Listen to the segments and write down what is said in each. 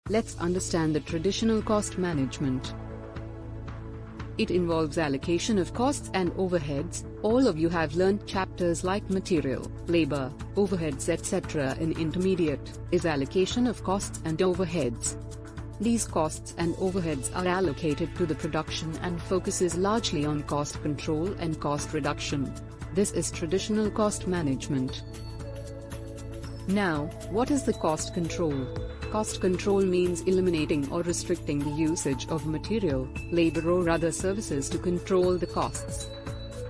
Let's understand the traditional cost management. It involves allocation of costs and overheads. All of you have learned chapters like material, labor, overheads etc. in intermediate. Is allocation of costs and overheads. These costs and overheads are allocated to the production and focuses largely on cost control and cost reduction. This is traditional cost management. Now, what is the cost control? Cost control means eliminating or restricting the usage of material, labor or other services to control the costs.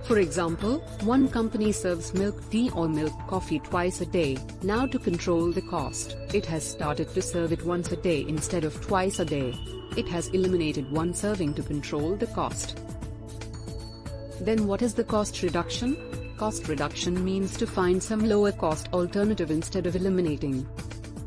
For example, one company serves milk tea or milk coffee twice a day. Now to control the cost, it has started to serve it once a day instead of twice a day. It has eliminated one serving to control the cost. Then what is the cost reduction? Cost reduction means to find some lower cost alternative instead of eliminating.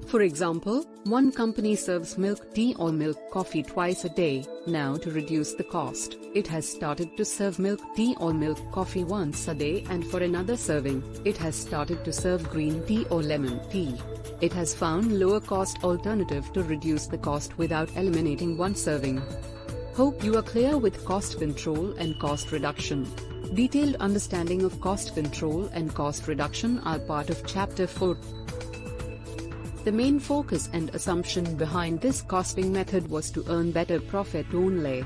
For example, one company serves milk tea or milk coffee twice a day. Now to reduce the cost, it has started to serve milk tea or milk coffee once a day, and for another serving, it has started to serve green tea or lemon tea. It has found lower cost alternative to reduce the cost without eliminating one serving. Hope you are clear with cost control and cost reduction. Detailed understanding of cost control and cost reduction are part of Chapter 4. The main focus and assumption behind this costing method was to earn better profit only.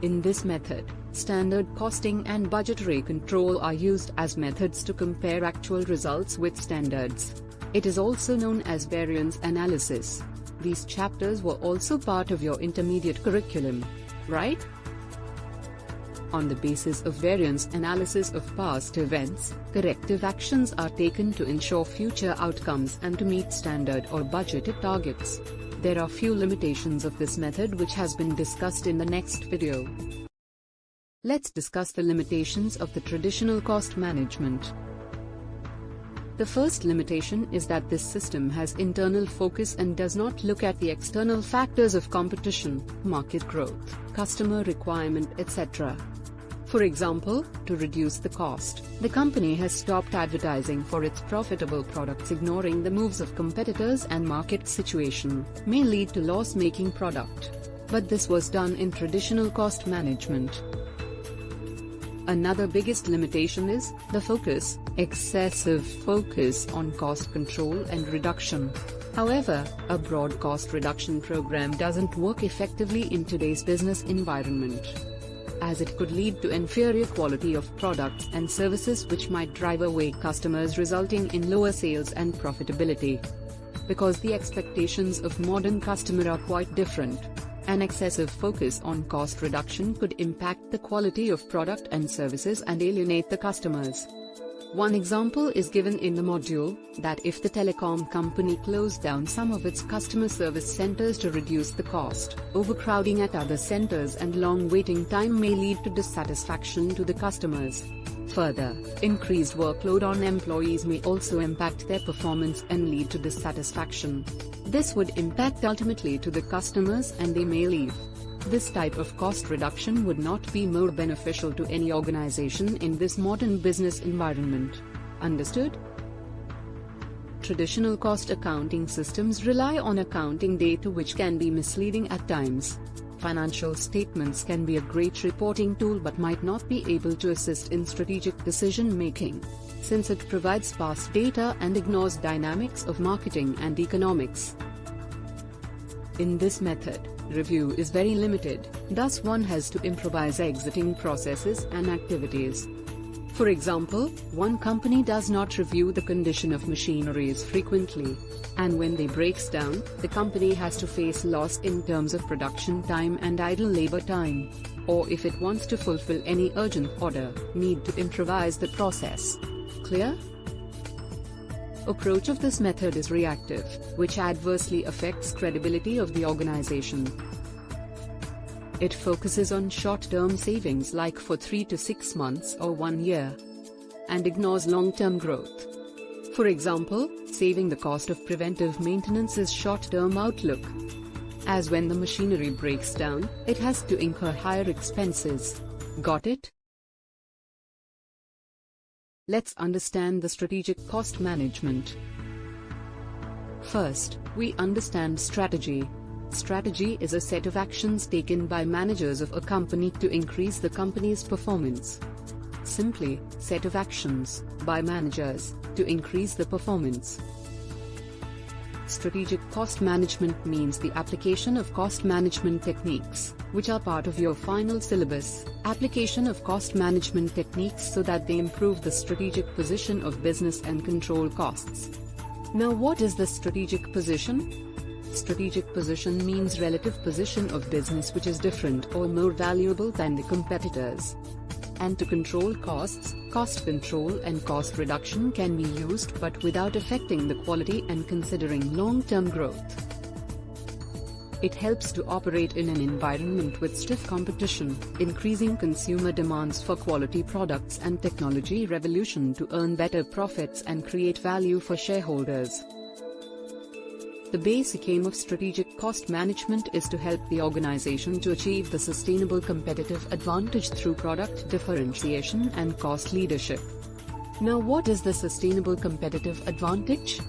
In this method, standard costing and budgetary control are used as methods to compare actual results with standards. It is also known as variance analysis. These chapters were also part of your intermediate curriculum, right? On the basis of variance analysis of past events, corrective actions are taken to ensure future outcomes and to meet standard or budgeted targets. There are few limitations of this method which has been discussed in the next video. Let's discuss the limitations of the traditional cost management. The first limitation is that this system has internal focus and does not look at the external factors of competition, market growth, customer requirement, etc. For example, to reduce the cost, the company has stopped advertising for its profitable products. Ignoring the moves of competitors and market situation may lead to loss-making product. But this was done in traditional cost management. Another biggest limitation is the focus, excessive focus on cost control and reduction. However, a broad cost reduction program doesn't work effectively in today's business environment, as it could lead to inferior quality of products and services which might drive away customers, resulting in lower sales and profitability. Because the expectations of modern customer are quite different, an excessive focus on cost reduction could impact the quality of product and services and alienate the customers. One example is given in the module, that if the telecom company closed down some of its customer service centers to reduce the cost, overcrowding at other centers and long waiting time may lead to dissatisfaction to the customers. Further, increased workload on employees may also impact their performance and lead to dissatisfaction. This would impact ultimately to the customers and they may leave. This type of cost reduction would not be more beneficial to any organization in this modern business environment. Understood? Traditional cost accounting systems rely on accounting data which can be misleading at times. Financial statements can be a great reporting tool but might not be able to assist in strategic decision making, since it provides past data and ignores dynamics of marketing and economics. In this method, review is very limited, thus one has to improvise exiting processes and activities. For example, one company does not review the condition of machineries frequently, and when they breaks down, the company has to face loss in terms of production time and idle labor time. Or if it wants to fulfill any urgent order, need to improvise the process. Clear? Approach of this method is reactive, which adversely affects credibility of the organization. It focuses on short-term savings like for 3 to 6 months or 1 year, and ignores long-term growth. For example, saving the cost of preventive maintenance is short-term outlook, as when the machinery breaks down, it has to incur higher expenses. Got it? Let's understand the strategic cost management. First, we understand strategy. Strategy is a set of actions taken by managers of a company to increase the company's performance. Simply, set of actions by managers to increase the performance. Strategic cost management means the application of cost management techniques, which are part of your final syllabus. Application of cost management techniques so that they improve the strategic position of business and control costs. Now, what is the strategic position? Strategic position means relative position of business which is different or more valuable than the competitors. And to control costs, cost control and cost reduction can be used but without affecting the quality and considering long-term growth. It helps to operate in an environment with stiff competition, increasing consumer demands for quality products and technology revolution to earn better profits and create value for shareholders. The basic aim of strategic cost management is to help the organization to achieve the sustainable competitive advantage through product differentiation and cost leadership. Now, what is the sustainable competitive advantage?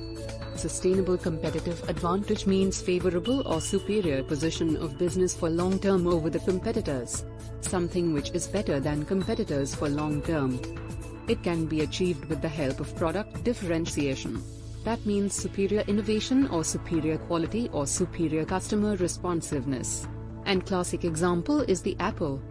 Sustainable competitive advantage means favorable or superior position of business for long term over the competitors. Something which is better than competitors for long term. It can be achieved with the help of product differentiation. That means superior innovation or superior quality or superior customer responsiveness. And classic example is the Apple.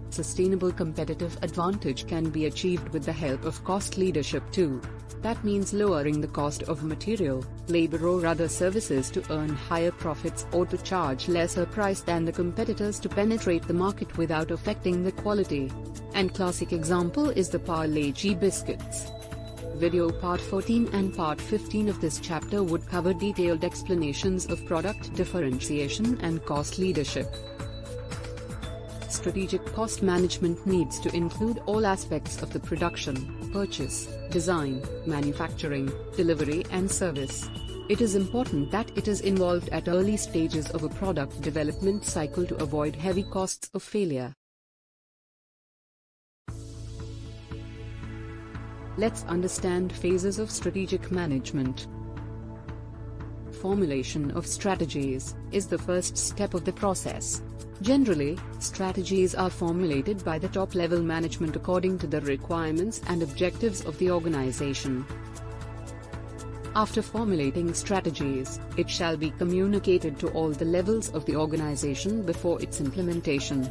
Sustainable competitive advantage can be achieved with the help of cost leadership too. That means lowering the cost of material, labor or other services to earn higher profits or to charge lesser price than the competitors to penetrate the market without affecting the quality. And classic example is the Parle-G biscuits. Video Part 14 and Part 15 of this chapter would cover detailed explanations of product differentiation and cost leadership. Strategic cost management needs to include all aspects of the production, purchase, design, manufacturing, delivery and service. It is important that it is involved at early stages of a product development cycle to avoid heavy costs of failure. Let's understand phases of strategic management. Formulation of strategies is the first step of the process. Generally, strategies are formulated by the top-level management according to the requirements and objectives of the organization. After formulating strategies, it shall be communicated to all the levels of the organization before its implementation.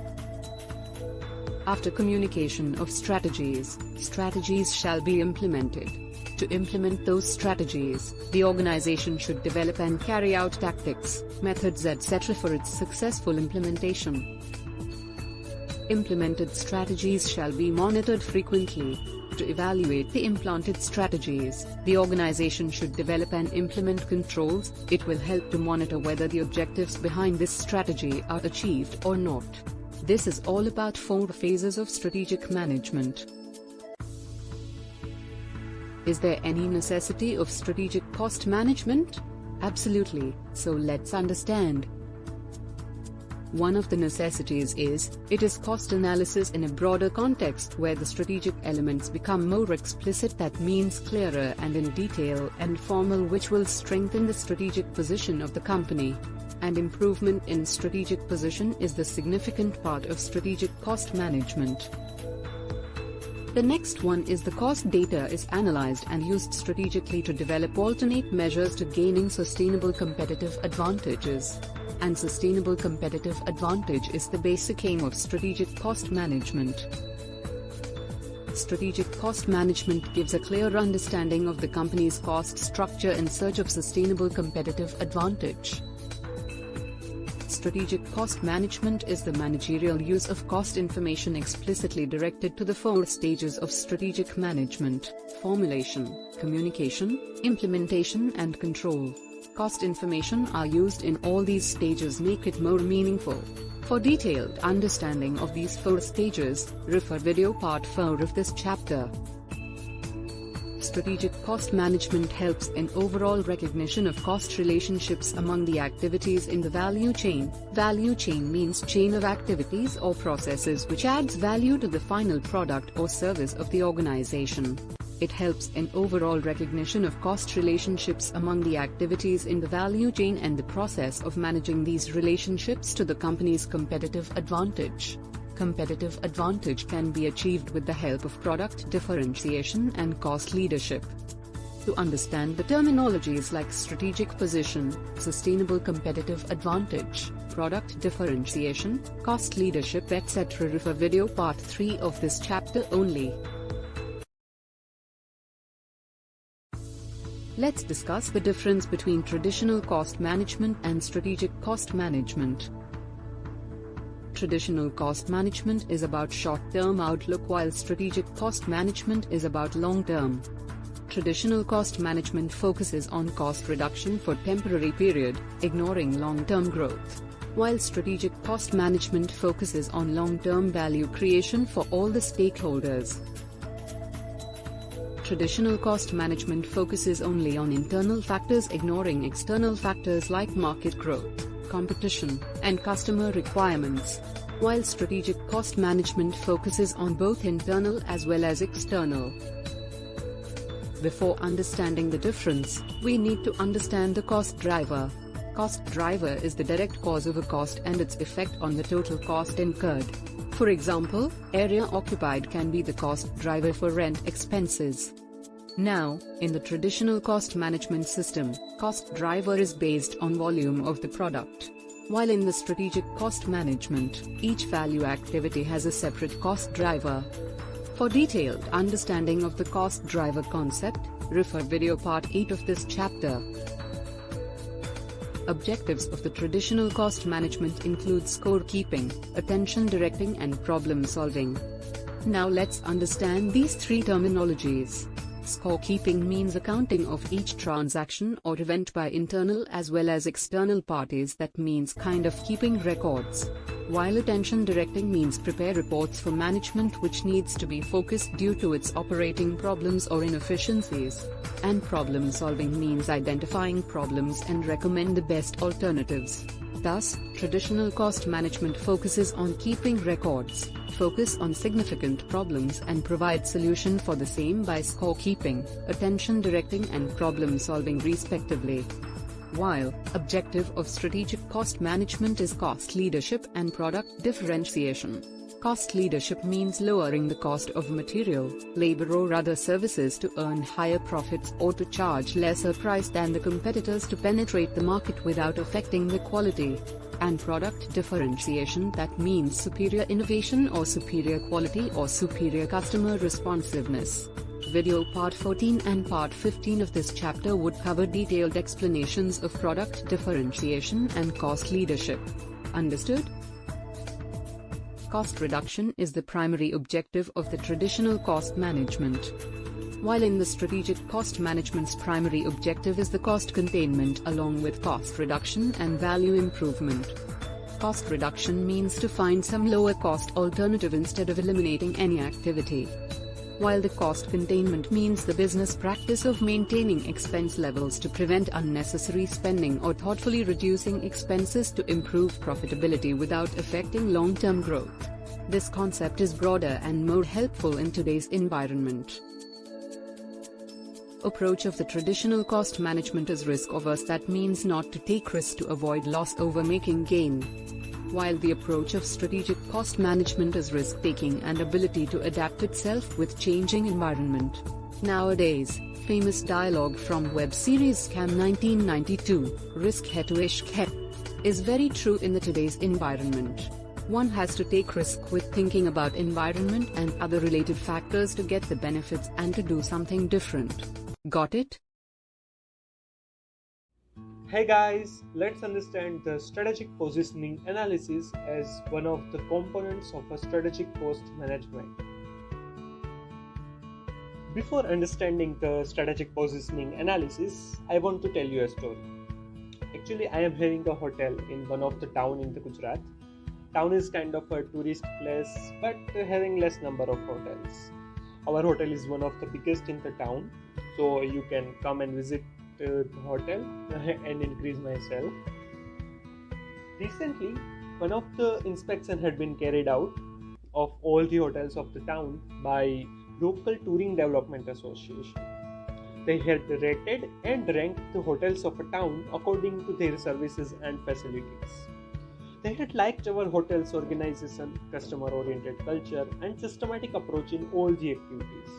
After communication of strategies, strategies shall be implemented. To implement those strategies, the organization should develop and carry out tactics, methods etc. for its successful implementation. Implemented strategies shall be monitored frequently. To evaluate the implanted strategies, the organization should develop and implement controls. It will help to monitor whether the objectives behind this strategy are achieved or not. This is all about 4 phases of strategic management. Is there any necessity of strategic cost management? Absolutely, so let's understand. One of the necessities is, it is cost analysis in a broader context where the strategic elements become more explicit, that means clearer and in detail and formal, which will strengthen the strategic position of the company. And improvement in strategic position is the significant part of strategic cost management. The next one is the cost data is analyzed and used strategically to develop alternate measures to gaining sustainable competitive advantages. And sustainable competitive advantage is the basic aim of strategic cost management. Strategic cost management gives a clear understanding of the company's cost structure in search of sustainable competitive advantage. Strategic cost management is the managerial use of cost information explicitly directed to the 4 stages of strategic management: formulation, communication, implementation and control. Cost information are used in all these stages, make it more meaningful. For detailed understanding of these 4 stages, refer video part 4 of this chapter. Strategic cost management helps in overall recognition of cost relationships among the activities in the value chain. Value chain means chain of activities or processes which adds value to the final product or service of the organization. It helps in overall recognition of cost relationships among the activities in the value chain and the process of managing these relationships to the company's competitive advantage. Competitive advantage can be achieved with the help of product differentiation and cost leadership. To understand the terminologies like strategic position, sustainable competitive advantage, product differentiation, cost leadership, etc., refer video part 3 of this chapter only. Let's discuss the difference between traditional cost management and strategic cost management. Traditional cost management is about short-term outlook, while strategic cost management is about long-term. Traditional cost management focuses on cost reduction for temporary period, ignoring long-term growth, while strategic cost management focuses on long-term value creation for all the stakeholders. Traditional cost management focuses only on internal factors, ignoring external factors like market growth, competition, and customer requirements, while strategic cost management focuses on both internal as well as external. Before understanding the difference, we need to understand the cost driver. Cost driver is the direct cause of a cost and its effect on the total cost incurred. For example, area occupied can be the cost driver for rent expenses. Now, in the traditional cost management system, cost driver is based on volume of the product. While in the strategic cost management, each value activity has a separate cost driver. For detailed understanding of the cost driver concept, refer video part 8 of this chapter. Objectives of the traditional cost management include scorekeeping, attention directing, and problem solving. Now let's understand these three terminologies. Scorekeeping means accounting of each transaction or event by internal as well as external parties. That means kind of keeping records. While attention directing means prepare reports for management which needs to be focused due to its operating problems or inefficiencies. And problem solving means identifying problems and recommend the best alternatives. Thus, traditional cost management focuses on keeping records, focus on significant problems and provide solution for the same by scorekeeping, attention directing and problem solving respectively. While objective of strategic cost management is cost leadership and product differentiation. Cost leadership means lowering the cost of material, labor or other services to earn higher profits or to charge lesser price than the competitors to penetrate the market without affecting the quality. And product differentiation, that means superior innovation or superior quality or superior customer responsiveness. Video part 14 and part 15 of this chapter would cover detailed explanations of product differentiation and cost leadership. Understood? Cost reduction is the primary objective of the traditional cost management. While in the strategic cost management's primary objective is the cost containment along with cost reduction and value improvement. Cost reduction means to find some lower cost alternative instead of eliminating any activity. While the cost containment means the business practice of maintaining expense levels to prevent unnecessary spending or thoughtfully reducing expenses to improve profitability without affecting long-term growth. This concept is broader and more helpful in today's environment. Approach of the traditional cost management is risk-averse, that means not to take risk to avoid loss over making gain. While the approach of strategic cost management is risk-taking and ability to adapt itself with changing environment. Nowadays, famous dialogue from web series Scam 1992, Risk hai to ishq hai, is very true in the today's environment. One has to take risk with thinking about environment and other related factors to get the benefits and to do something different. Got it? Hey guys, let's understand the strategic positioning analysis as one of the components of a strategic cost management. Before understanding the strategic positioning analysis, I want to tell you a story. Actually, I am having a hotel in one of the town in the Gujarat. Town is kind of a tourist place, but having less number of hotels. Our hotel is one of the biggest in the town, so you can come and visit the hotel and increase myself. Recently, one of the inspection had been carried out of all the hotels of the town by local touring development association. They had rated and ranked the hotels of a town according to their services and facilities. They had liked our hotel's organization, customer-oriented culture, and systematic approach in all the activities.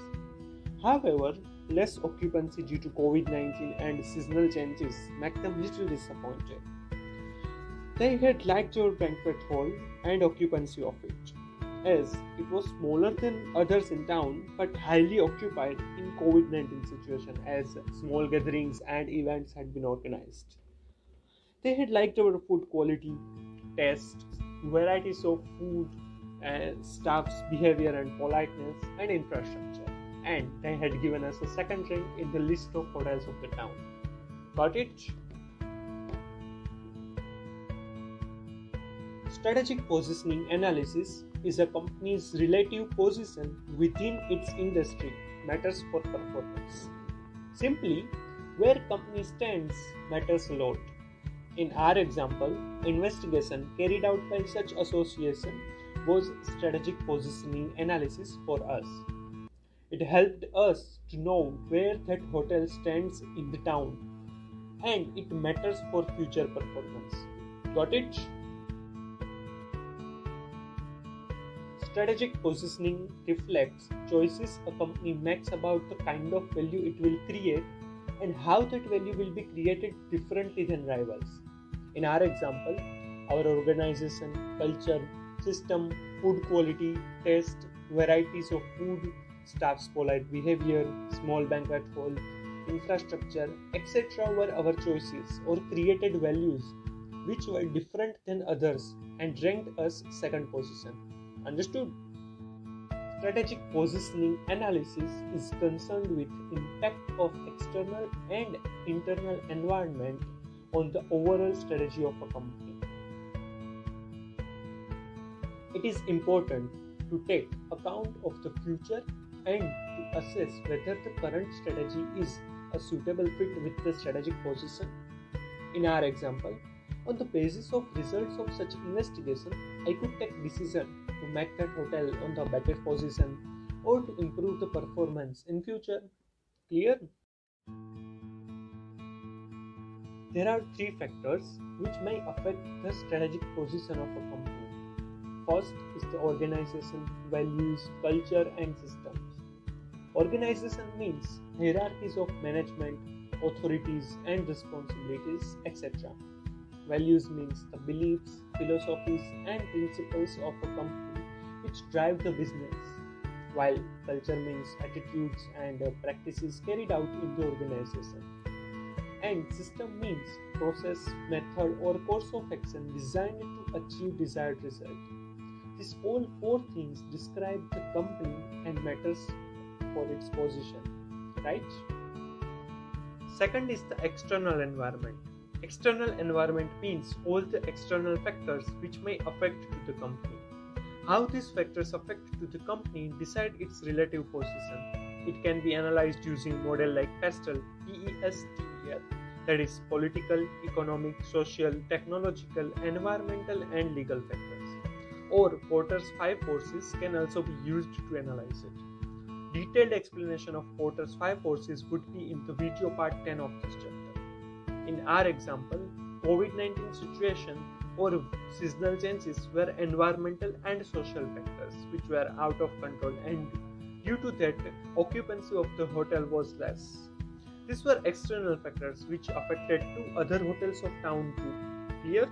However, less occupancy due to COVID-19 and seasonal changes make them little disappointed. They had liked our banquet hall and occupancy of it, as it was smaller than others in town but highly occupied in COVID-19 situation as small gatherings and events had been organized. They had liked our food quality, taste, varieties of food, and staff's behavior and politeness and infrastructure, and they had given us a second rank in the list of hotels of the town. Got it? Strategic positioning analysis is a company's relative position within its industry matters for performance. Simply, where company stands matters a lot. In our example, investigation carried out by such association was strategic positioning analysis for us. It helped us to know where that hotel stands in the town, and it matters for future performance. Got it? Strategic positioning reflects choices a company makes about the kind of value it will create and how that value will be created differently than rivals. In our example, our organization, culture, system, food quality, taste, varieties of food, staff's polite behavior, small banquet hall, infrastructure, etc. were our choices or created values which were different than others and ranked us second position. Understood? Strategic positioning analysis is concerned with impact of external and internal environment on the overall strategy of a company. It is important to take account of the future and to assess whether the current strategy is a suitable fit with the strategic position. In our example, on the basis of results of such investigation, I could take decision to make that hotel on the better position or to improve the performance in future. Clear? There are three factors which may affect the strategic position of a company. First is the organization, values, culture and systems. Organization means hierarchies of management, authorities and responsibilities, etc. Values means the beliefs, philosophies and principles of a company which drive the business, while culture means attitudes and practices carried out in the organization. And system means process, method or course of action designed to achieve desired result. These all four things describe the company and matters for its position, right? Second is the external environment. External environment means all the external factors which may affect to the company. How these factors affect to the company decide its relative position. It can be analyzed using model like PESTEL, PESTEL, that is political, economic, social, technological, environmental and legal factors. Or Porter's 5 forces can also be used to analyze it. Detailed explanation of Porter's 5 forces would be in the video part 10 of this chapter. In our example, COVID-19 situation or seasonal changes were environmental and social factors which were out of control, and due to that, occupancy of the hotel was less. These were external factors which affected 2 other hotels of town too. Clear?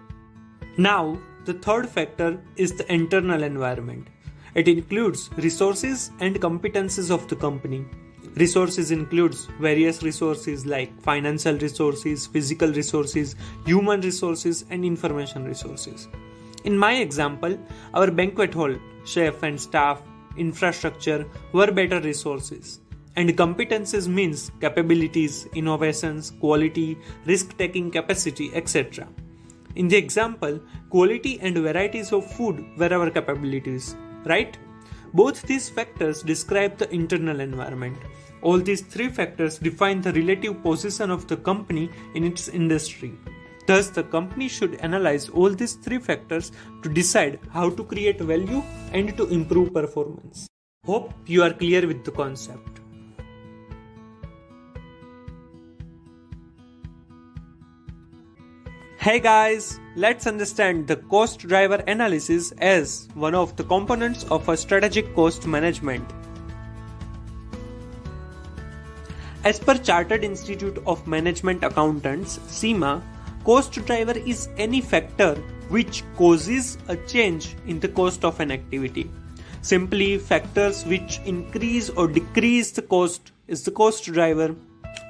Now, the third factor is the internal environment. It includes resources and competencies of the company. Resources includes various resources like financial resources, physical resources, human resources, and information resources. In my example, our banquet hall, chef and staff, infrastructure were better resources. And competencies means capabilities, innovations, quality, risk-taking capacity, etc. In the example, quality and varieties of food were our capabilities, right? Both these factors describe the internal environment. All these 3 factors define the relative position of the company in its industry. Thus, the company should analyze all these 3 factors to decide how to create value and to improve performance. Hope you are clear with the concept. Hey guys, let's understand the cost driver analysis as one of the components of a strategic cost management. As per Chartered Institute of Management Accountants, CIMA, cost driver is any factor which causes a change in the cost of an activity. Simply, factors which increase or decrease the cost is the cost driver.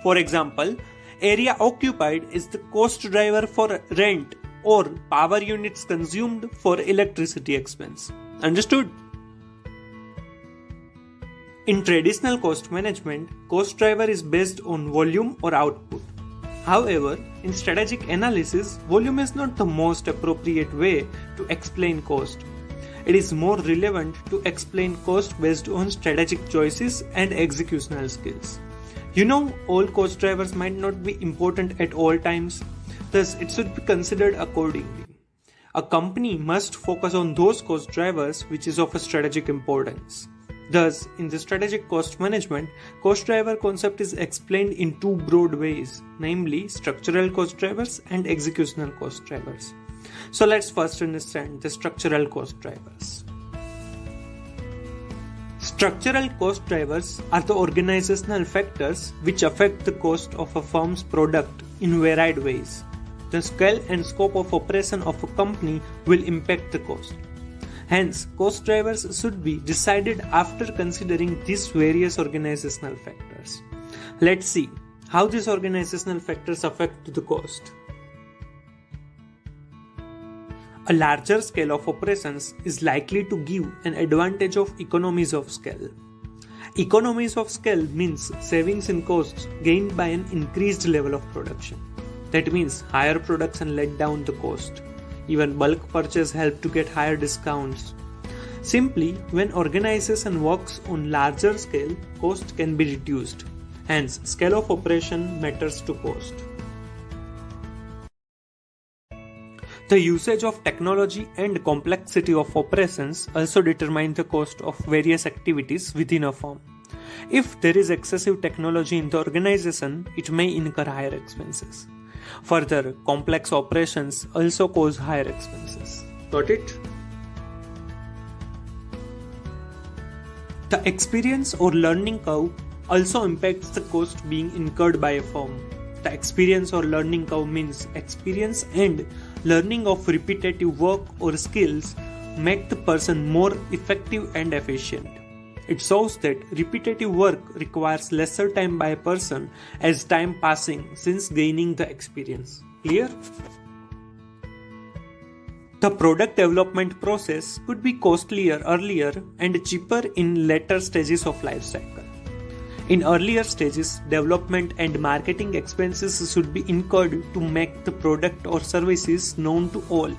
For example, area occupied is the cost driver for rent or power units consumed for electricity expense. Understood? In traditional cost management, cost driver is based on volume or output. However, in strategic analysis, volume is not the most appropriate way to explain cost. It is more relevant to explain cost based on strategic choices and executional skills. All cost drivers might not be important at all times, thus it should be considered accordingly. A company must focus on those cost drivers which is of a strategic importance. Thus, in the strategic cost management, cost driver concept is explained in two broad ways, namely structural cost drivers and executional cost drivers. So let's first understand the structural cost drivers. Structural cost drivers are the organizational factors which affect the cost of a firm's product in varied ways. The scale and scope of operation of a company will impact the cost. Hence, cost drivers should be decided after considering these various organizational factors. Let's see how these organizational factors affect the cost. A larger scale of operations is likely to give an advantage of economies of scale. Economies of scale means savings in costs gained by an increased level of production. That means higher production let down the cost. Even bulk purchase help to get higher discounts. Simply, when organization works on larger scale, cost can be reduced. Hence, scale of operation matters to cost. The usage of technology and complexity of operations also determine the cost of various activities within a firm. If there is excessive technology in the organization, it may incur higher expenses. Further, complex operations also cause higher expenses. Got it? The experience or learning curve also impacts the cost being incurred by a firm. The experience or learning curve means experience and learning of repetitive work or skills make the person more effective and efficient. It shows that repetitive work requires lesser time by a person as time passing since gaining the experience. Clear? The product development process could be costlier earlier and cheaper in later stages of life cycle. In earlier stages, development and marketing expenses should be incurred to make the product or services known to all.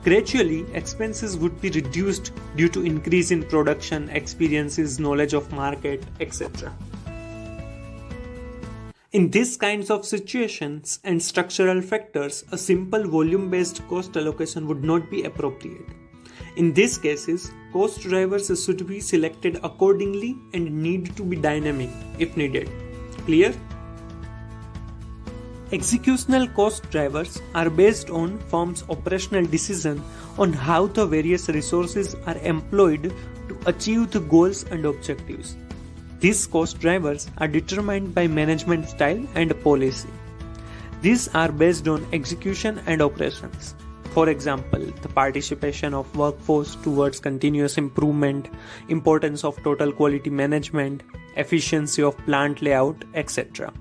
Gradually, expenses would be reduced due to increase in production, experiences, knowledge of market, etc. In these kinds of situations and structural factors, a simple volume-based cost allocation would not be appropriate. In these cases, cost drivers should be selected accordingly and need to be dynamic if needed. Clear? Executional cost drivers are based on firm's operational decision on how the various resources are employed to achieve the goals and objectives. These cost drivers are determined by management style and policy. These are based on execution and operations. For example, the participation of workforce towards continuous improvement, importance of total quality management, efficiency of plant layout, etc.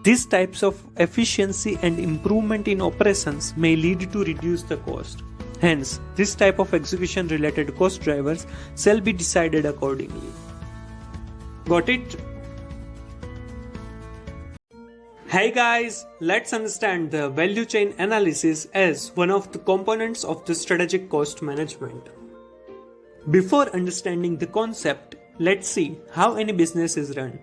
These types of efficiency and improvement in operations may lead to reduce the cost. Hence, this type of execution related cost drivers shall be decided accordingly. Got it? Hey guys, let's understand the value chain analysis as one of the components of the strategic cost management. Before understanding the concept, let's see how any business is run.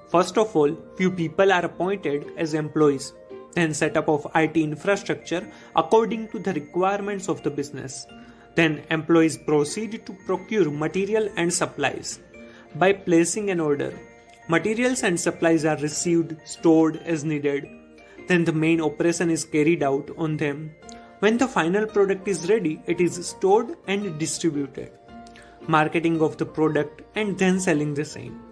First of all, few people are appointed as employees, then setup of IT infrastructure according to the requirements of the business. Then employees proceed to procure material and supplies. by placing an order. Materials and supplies are received, stored as needed. Then the main operation is carried out on them. When the final product is ready, it is stored and distributed. Marketing of the product and then selling the same.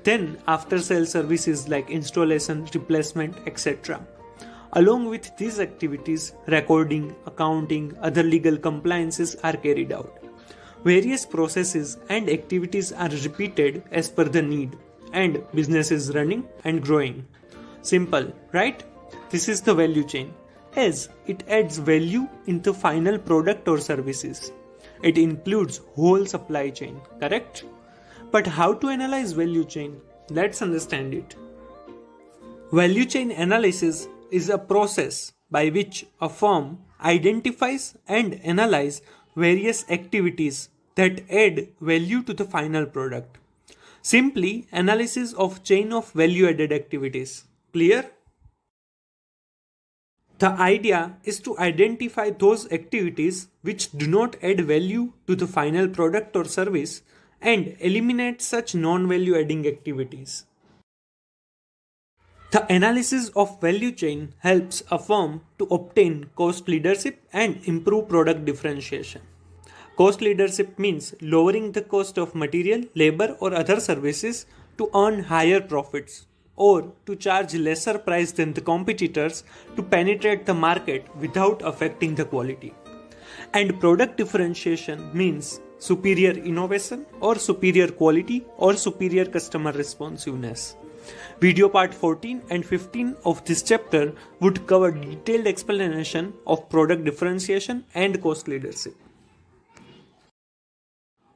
Then after sale services like installation, replacement, etc. Along with these activities, recording, accounting, other legal compliances are carried out. Various processes and activities are repeated as per the need, and business is running and growing. Simple, right? This is the value chain, as it adds value in the final product or services. It includes whole supply chain, correct? But how to analyze value chain? Let's understand it. Value chain analysis is a process by which a firm identifies and analyzes various activities that add value to the final product. Simply, analysis of chain of value added activities. Clear? The idea is to identify those activities which do not add value to the final product or service and eliminate such non-value adding activities. The analysis of value chain helps a firm to obtain cost leadership and improve product differentiation. Cost leadership means lowering the cost of material, labor or other services to earn higher profits, or to charge lesser price than the competitors to penetrate the market without affecting the quality. And product differentiation means superior innovation or superior quality or superior customer responsiveness. Video part 14 and 15 of this chapter would cover detailed explanation of product differentiation and cost leadership.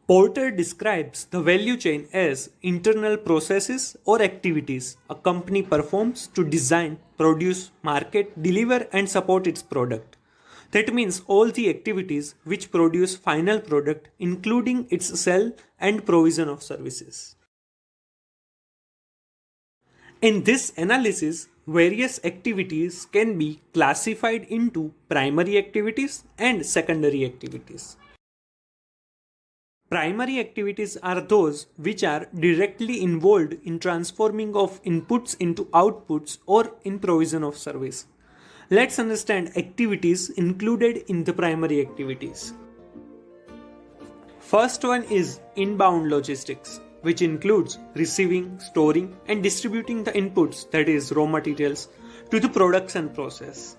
Porter describes the value chain as internal processes or activities a company performs to design, produce, market, deliver and support its product. That means all the activities which produce final product including its sale and provision of services. In this analysis, various activities can be classified into primary activities and secondary activities. Primary activities are those which are directly involved in transforming of inputs into outputs or in provision of service. Let's understand activities included in the primary activities. First one is inbound logistics, which includes receiving, storing and distributing the inputs, that is raw materials, to the production process.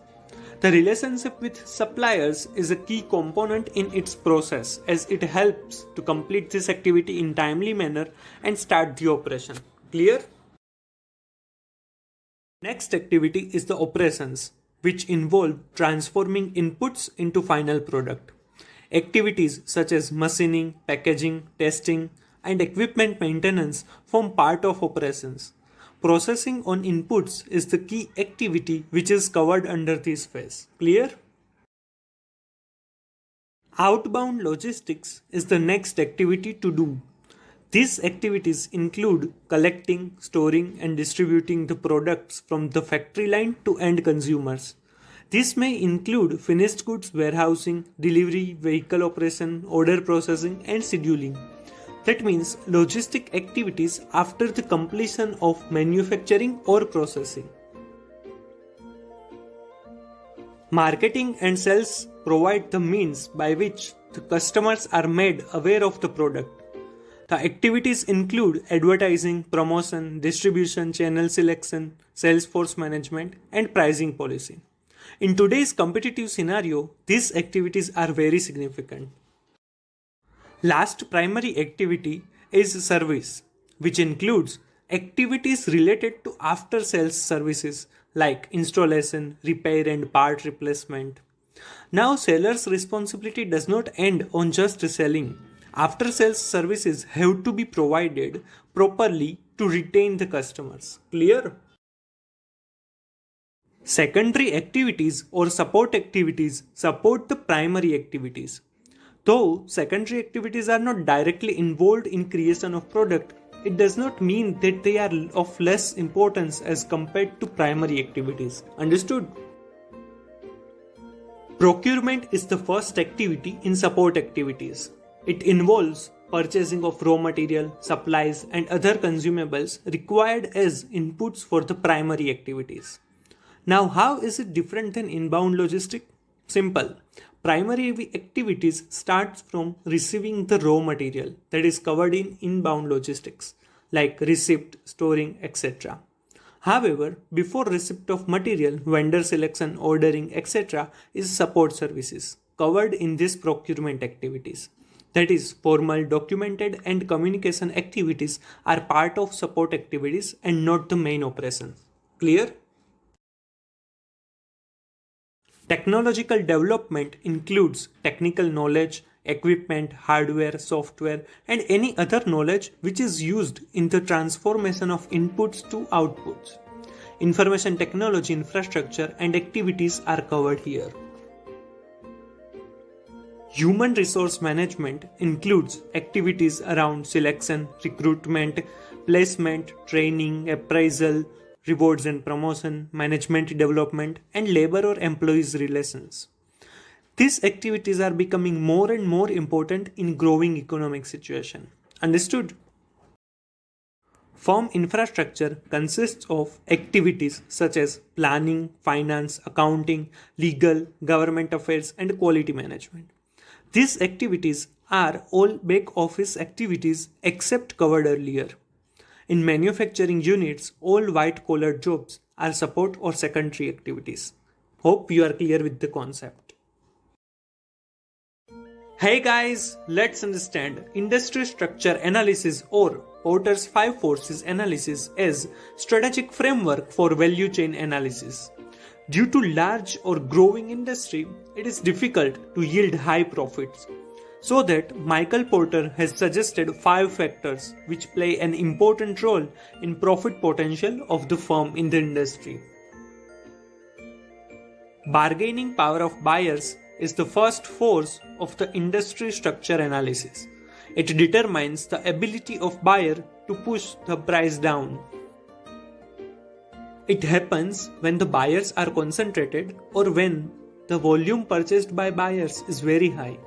The relationship with suppliers is a key component in its process as it helps to complete this activity in timely manner and start the operation. Clear? Next activity is the operations, which involve transforming inputs into final product. Activities such as machining, packaging, testing, and equipment maintenance form part of operations. Processing on inputs is the key activity which is covered under this phase. Clear? Outbound logistics is the next activity to do. These activities include collecting, storing, and distributing the products from the factory line to end consumers. This may include finished goods warehousing, delivery, vehicle operation, order processing, and scheduling. That means logistic activities after the completion of manufacturing or processing. Marketing and sales provide the means by which the customers are made aware of the product. The activities include advertising, promotion, distribution, channel selection, sales force management, and pricing policy. In today's competitive scenario, these activities are very significant. Last primary activity is service, which includes activities related to after sales services like installation, repair and part replacement. Now seller's responsibility does not end on just selling. After sales services have to be provided properly to retain the customers. Clear? Secondary activities or support activities support the primary activities. Though secondary activities are not directly involved in creation of product, it does not mean that they are of less importance as compared to primary activities. Understood? Procurement is the first activity in support activities. It involves purchasing of raw material, supplies, and other consumables required as inputs for the primary activities. Now, how is it different than inbound logistic? Simple. Primary activities starts from receiving the raw material that is covered in inbound logistics like receipt, storing, etc. However, before receipt of material, vendor selection, ordering, etc. is support services covered in these procurement activities. That is, formal, documented, and communication activities are part of support activities and not the main operations. Clear? Technological development includes technical knowledge, equipment, hardware, software, and any other knowledge which is used in the transformation of inputs to outputs. Information technology infrastructure and activities are covered here. Human resource management includes activities around selection, recruitment, placement, training, appraisal, rewards and promotion, management development, and labor or employees relations. These activities are becoming more and more important in growing economic situation. Understood? Firm infrastructure consists of activities such as planning, finance, accounting, legal, government affairs, and quality management. These activities are all back office activities except covered earlier. In manufacturing units, all white collar jobs are support or secondary activities. Hope you are clear with the concept. Hey guys, let's understand industry structure analysis or Porter's 5 forces analysis as strategic framework for value chain analysis. Due to large or growing industry, it is difficult to yield high profits. So that Michael Porter has suggested 5 factors which play an important role in profit potential of the firm in the industry. Bargaining power of buyers is the first force of the industry structure analysis. It determines the ability of buyer to push the price down. It happens when the buyers are concentrated or when the volume purchased by buyers is very high.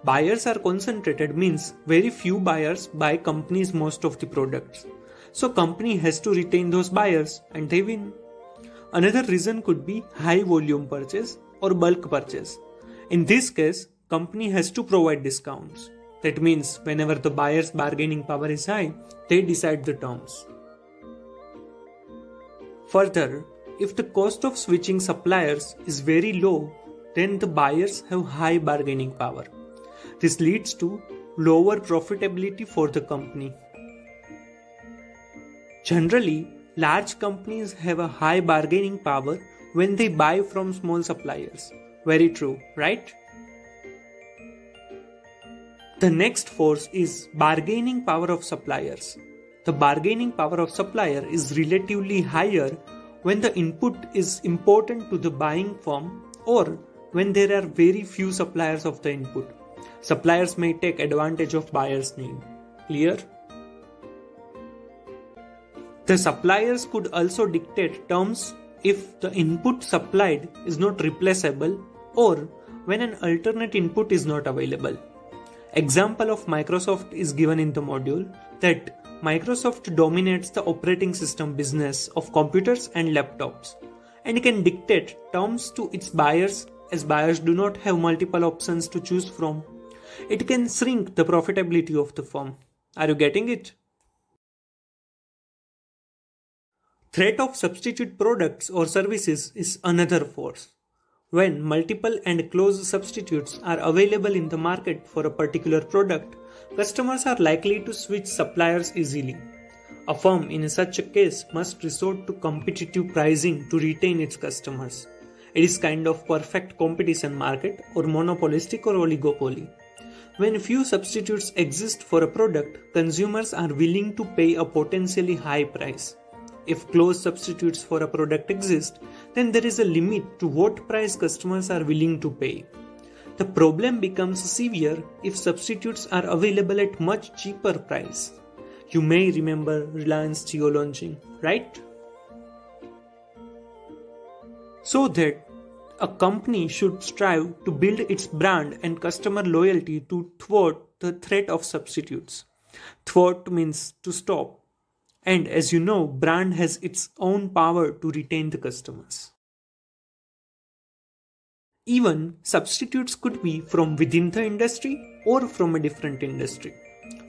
Buyers are concentrated means very few buyers buy companies most of the products. So company has to retain those buyers and they win. Another reason could be high volume purchase or bulk purchase. In this case, company has to provide discounts. That means whenever the buyer's bargaining power is high, they decide the terms. Further, if the cost of switching suppliers is very low, then the buyers have high bargaining power. This leads to lower profitability for the company. Generally, large companies have a high bargaining power when they buy from small suppliers. Very true, right? The next force is bargaining power of suppliers. The bargaining power of supplier is relatively higher when the input is important to the buying firm or when there are very few suppliers of the input. Suppliers may take advantage of buyer's need. Clear? The suppliers could also dictate terms if the input supplied is not replaceable or when an alternate input is not available. Example of Microsoft is given in the module that Microsoft dominates the operating system business of computers and laptops and can dictate terms to its buyers as buyers do not have multiple options to choose from. It can shrink the profitability of the firm. Are you getting it? Threat of substitute products or services is another force. When multiple and close substitutes are available in the market for a particular product, customers are likely to switch suppliers easily. A firm in such a case must resort to competitive pricing to retain its customers. It is kind of perfect competition market or monopolistic or oligopoly. When few substitutes exist for a product, consumers are willing to pay a potentially high price. If close substitutes for a product exist, then there is a limit to what price customers are willing to pay. The problem becomes severe if substitutes are available at much cheaper price. You may remember Reliance Jio launching, right? So that a company should strive to build its brand and customer loyalty thwart the threat of substitutes. Thwart means to stop. And as you know, brand has its own power to retain the customers. Even substitutes could be from within the industry or from a different industry.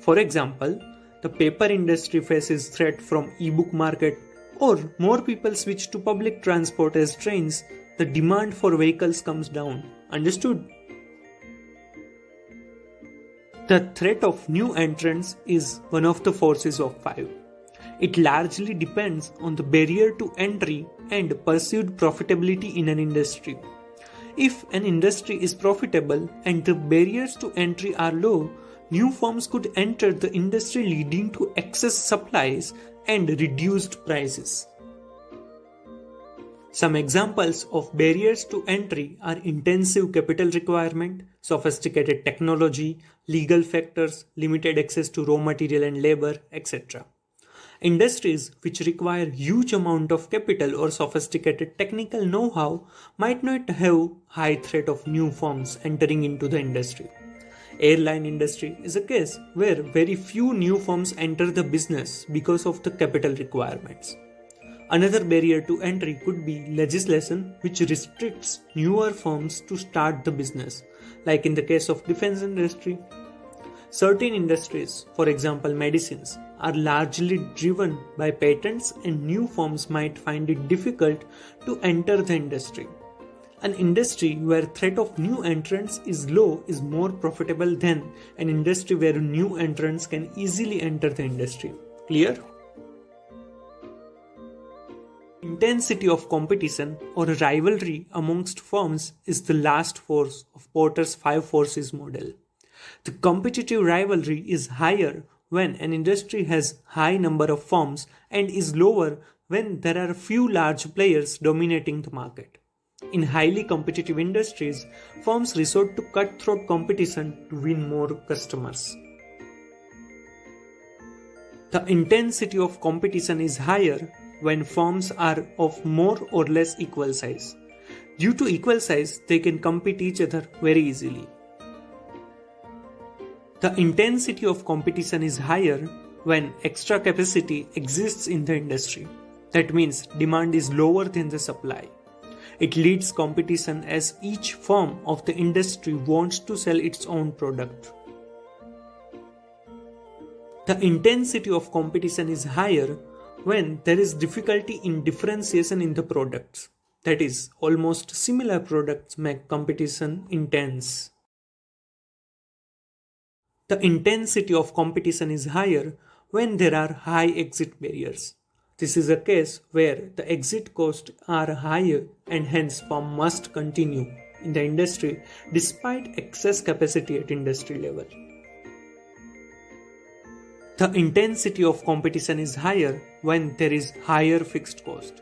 For example, the paper industry faces threat from e-book market, or more people switch to public transport as trains, the demand for vehicles comes down. Understood? The threat of new entrants is one of the forces of 5. It largely depends on the barrier to entry and perceived profitability in an industry. If an industry is profitable and the barriers to entry are low, new firms could enter the industry, leading to excess supplies and reduced prices. Some examples of barriers to entry are intensive capital requirement, sophisticated technology, legal factors, limited access to raw material and labor, etc. Industries which require huge amount of capital or sophisticated technical know-how might not have high threat of new firms entering into the industry. Airline industry is a case where very few new firms enter the business because of the capital requirements. Another barrier to entry could be legislation which restricts newer firms to start the business, like in the case of defense industry. Certain industries, for example medicines, are largely driven by patents and new firms might find it difficult to enter the industry. An industry where threat of new entrants is low is more profitable than an industry where new entrants can easily enter the industry. Clear? Intensity of competition or rivalry amongst firms is the last force of Porter's 5 forces model. The competitive rivalry is higher when an industry has high number of firms and is lower when there are few large players dominating the market. In highly competitive industries, firms resort to cutthroat competition to win more customers. The intensity of competition is higher when firms are of more or less equal size. Due to equal size, they can compete each other very easily. The intensity of competition is higher when extra capacity exists in the industry. That means demand is lower than the supply. It leads competition as each firm of the industry wants to sell its own product. The intensity of competition is higher when there is difficulty in differentiation in the products. That is, almost similar products make competition intense. The intensity of competition is higher when there are high exit barriers. This is a case where the exit costs are higher and hence firm must continue in the industry despite excess capacity at industry level. The intensity of competition is higher when there is higher fixed cost.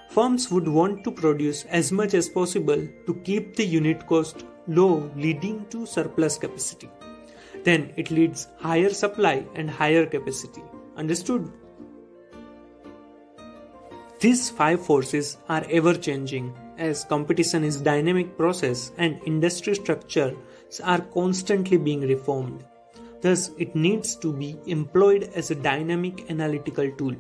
Firms would want to produce as much as possible to keep the unit cost low, leading to surplus capacity. Then it leads higher supply and higher capacity. Understood? These 5 forces are ever changing as competition is a dynamic process and industry structures are constantly being reformed. Thus, it needs to be employed as a dynamic analytical tool.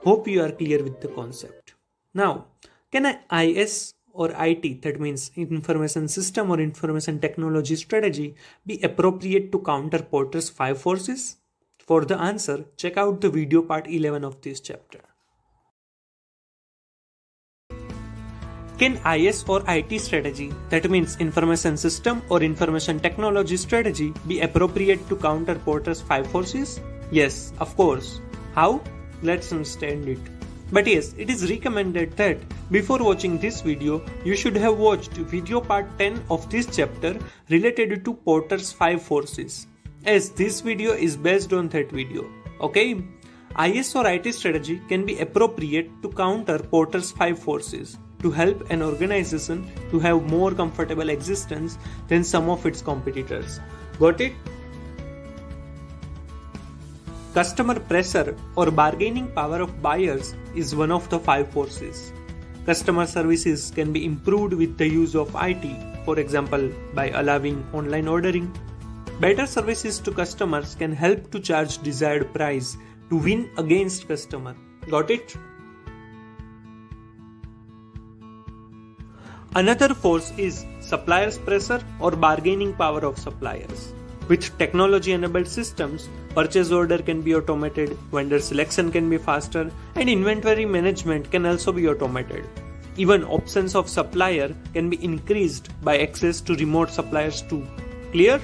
Hope you are clear with the concept. Now, can an IS or IT, that means information system or information technology strategy, be appropriate to counter Porter's 5 forces? For the answer, check out the video part 11 of this chapter. Can IS or IT strategy, that means information system or information technology strategy, be appropriate to counter Porter's 5 forces? Yes, of course. How? Let's understand it. But yes, it is recommended that before watching this video, you should have watched video part 10 of this chapter related to Porter's 5 forces, as this video is based on that video. Okay? IS or IT strategy can be appropriate to counter Porter's 5 forces to help an organization to have more comfortable existence than some of its competitors. Got it? Customer pressure or bargaining power of buyers is one of the 5 forces. Customer services can be improved with the use of IT, for example, by allowing online ordering. Better services to customers can help to charge desired price to win against customer. Got it? Another force is suppliers' pressure or bargaining power of suppliers. With technology-enabled systems, purchase order can be automated, vendor selection can be faster, and inventory management can also be automated. Even options of supplier can be increased by access to remote suppliers too. Clear?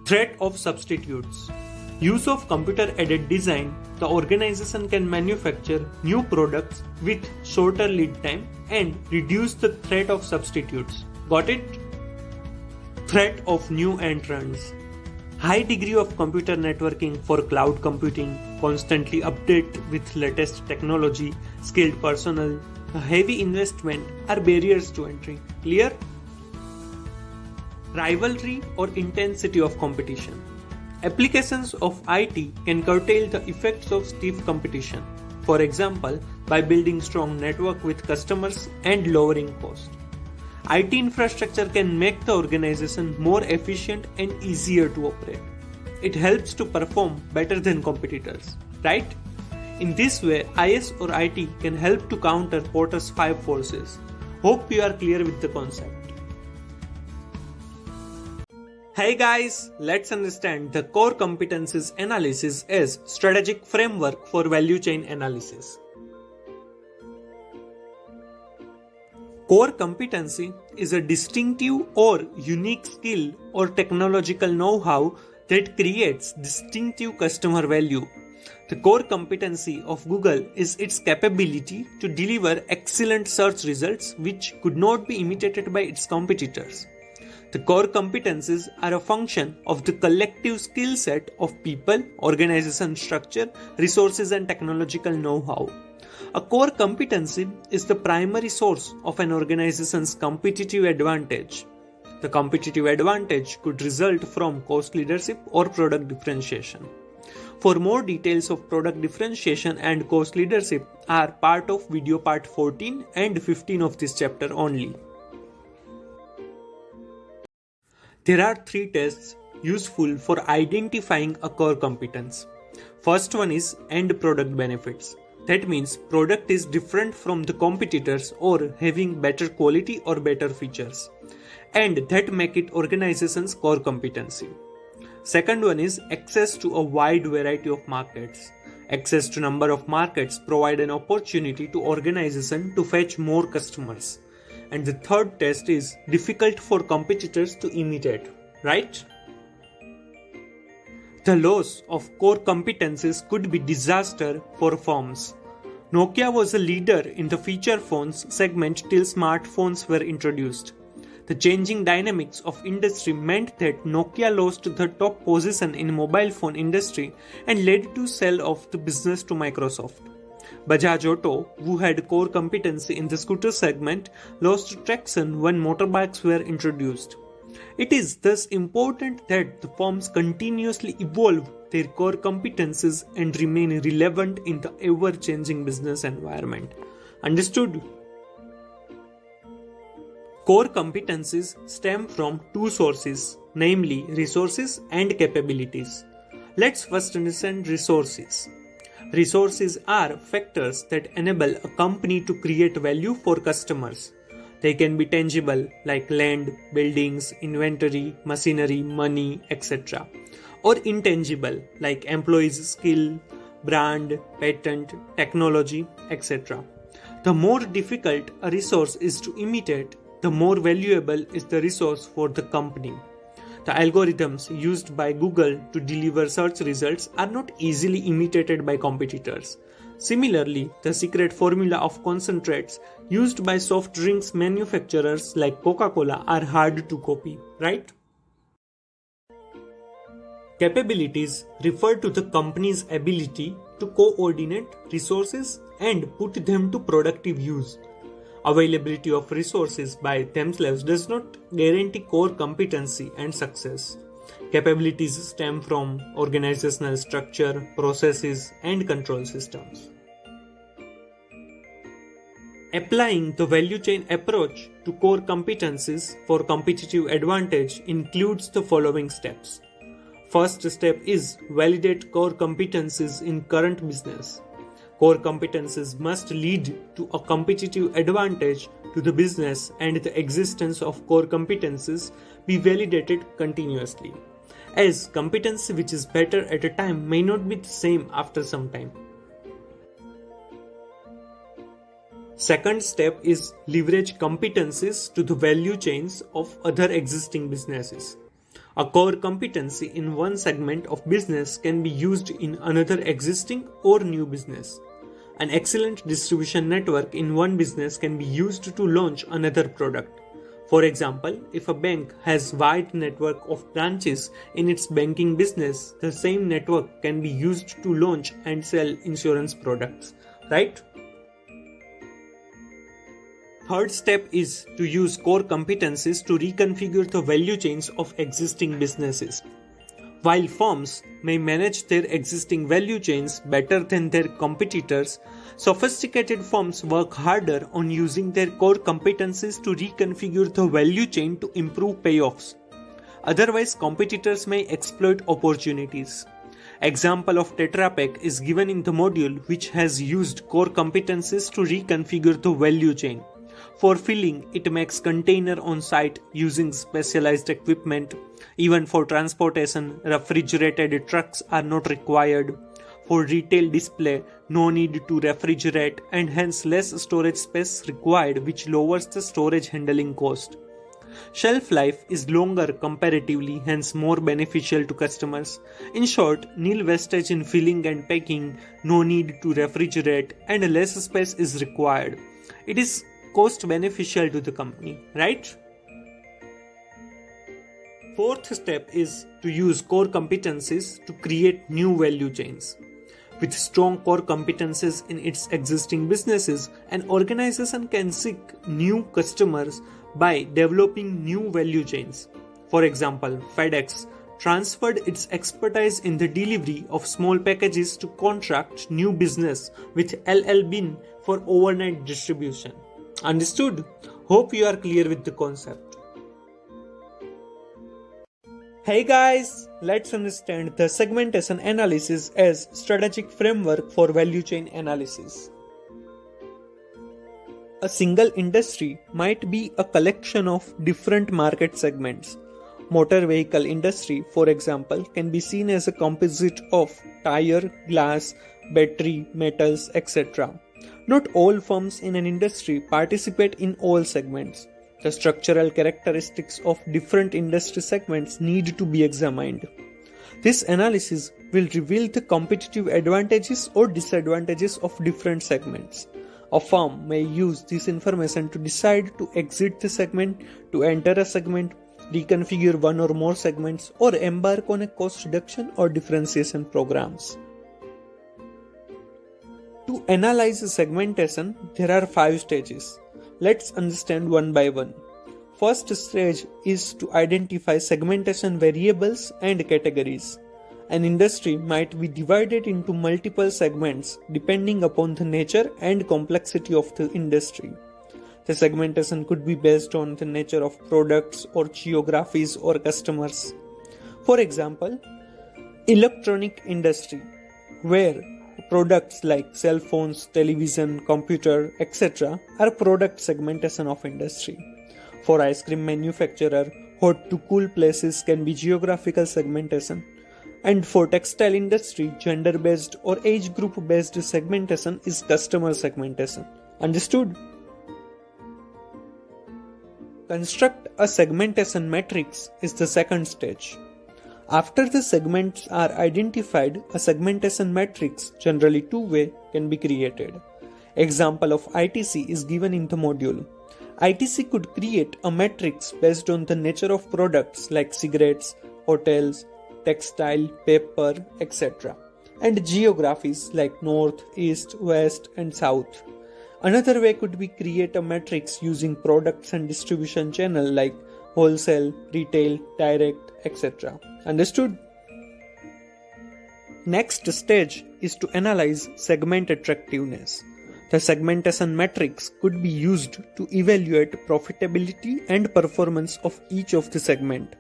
Threat of substitutes. Use of computer-aided design, the organization can manufacture new products with shorter lead time and reduce the threat of substitutes. Got it? Threat of new entrants. High degree of computer networking for cloud computing, constantly update with latest technology, skilled personnel, a heavy investment are barriers to entry. Clear? Rivalry or intensity of competition. Applications of IT can curtail the effects of stiff competition, for example, by building strong network with customers and lowering cost. IT infrastructure can make the organization more efficient and easier to operate. It helps to perform better than competitors, right? In this way, IS or IT can help to counter Porter's 5 forces. Hope you are clear with the concept. Hey guys, let's understand the core competencies analysis as strategic framework for value chain analysis. Core competency is a distinctive or unique skill or technological know-how that creates distinctive customer value. The core competency of Google is its capability to deliver excellent search results which could not be imitated by its competitors. The core competencies are a function of the collective skill set of people, organization structure, resources and technological know-how. A core competency is the primary source of an organization's competitive advantage. The competitive advantage could result from cost leadership or product differentiation. For more details of product differentiation and cost leadership are part of video part 14 and 15 of this chapter only. There are 3 tests useful for identifying a core competence. First one is end product benefits. That means product is different from the competitors or having better quality or better features, and that make it organization's core competency. Second one is access to a wide variety of markets. Access to number of markets provide an opportunity to organization to fetch more customers. And the third test is difficult for competitors to imitate, right? The loss of core competencies could be disaster for firms. Nokia was a leader in the feature phones segment till smartphones were introduced. The changing dynamics of industry meant that Nokia lost the top position in mobile phone industry and led to sell off the business to Microsoft. Bajaj Auto, who had core competency in the scooter segment, lost traction when motorbikes were introduced. It is thus important that the firms continuously evolve their core competencies and remain relevant in the ever-changing business environment. Understood? Core competencies stem from 2 sources, namely resources and capabilities. Let's first understand resources. Resources are factors that enable a company to create value for customers. They can be tangible like land, buildings, inventory, machinery, money, etc. Or intangible like employees' skill, brand, patent, technology, etc. The more difficult a resource is to imitate, the more valuable is the resource for the company. The algorithms used by Google to deliver search results are not easily imitated by competitors. Similarly, the secret formula of concentrates used by soft drinks manufacturers like Coca-Cola are hard to copy, right? Capabilities refer to the company's ability to coordinate resources and put them to productive use. Availability of resources by themselves does not guarantee core competency and success. Capabilities stem from organizational structure, processes, and control systems. Applying the value chain approach to core competencies for competitive advantage includes the following steps. First step is validate core competencies in current business. Core competencies must lead to a competitive advantage to the business, and the existence of core competencies be validated continuously, as competency which is better at a time may not be the same after some time. Second step is leverage competencies to the value chains of other existing businesses. A core competency in one segment of business can be used in another existing or new business. An excellent distribution network in one business can be used to launch another product. For example, if a bank has wide network of branches in its banking business, the same network can be used to launch and sell insurance products, right? Third step is to use core competencies to reconfigure the value chains of existing businesses. While firms may manage their existing value chains better than their competitors, sophisticated firms work harder on using their core competencies to reconfigure the value chain to improve payoffs. Otherwise, competitors may exploit opportunities. Example of Tetra Pak is given in the module, which has used core competencies to reconfigure the value chain. For filling, it makes container on site using specialized equipment. Even for transportation, refrigerated trucks are not required. For retail display, no need to refrigerate and hence less storage space required, which lowers the storage handling cost. Shelf life is longer comparatively, hence more beneficial to customers. In short, nil wastage in filling and packing, no need to refrigerate, and less space is required. It is cost beneficial to the company, right? Fourth step is to use core competencies to create new value chains. With strong core competencies in its existing businesses, an organization can seek new customers by developing new value chains. For example, FedEx transferred its expertise in the delivery of small packages to contract new business with LL Bean for overnight distribution. Understood? Hope you are clear with the concept. Hey guys, let's understand the segmentation analysis as strategic framework for value chain analysis. A single industry might be a collection of different market segments. Motor vehicle industry, for example, can be seen as a composite of tire, glass, battery, metals, etc. Not all firms in an industry participate in all segments. The structural characteristics of different industry segments need to be examined. This analysis will reveal the competitive advantages or disadvantages of different segments. A firm may use this information to decide to exit the segment, to enter a segment, reconfigure one or more segments, or embark on a cost reduction or differentiation programs. To analyze segmentation, there are 5 stages. Let's understand one by one. First stage is to identify segmentation variables and categories. An industry might be divided into multiple segments depending upon the nature and complexity of the industry. The segmentation could be based on the nature of products or geographies or customers. For example, electronic industry, where products like cell phones, television, computer, etc. are product segmentation of industry. For ice cream manufacturer, hot to cool places can be geographical segmentation. And for textile industry, gender-based or age group-based segmentation is customer segmentation. Understood? Construct a segmentation matrix is the second stage. After the segments are identified, a segmentation matrix, generally two-way, can be created. Example of ITC is given in the module. ITC could create a matrix based on the nature of products like cigarettes, hotels, textile, paper, etc. and geographies like north, east, west and south. Another way could be create a matrix using products and distribution channel like wholesale, retail, direct, etc. Understood? Next stage is to analyze segment attractiveness. The segmentation metrics could be used to evaluate profitability and performance of each of the segment.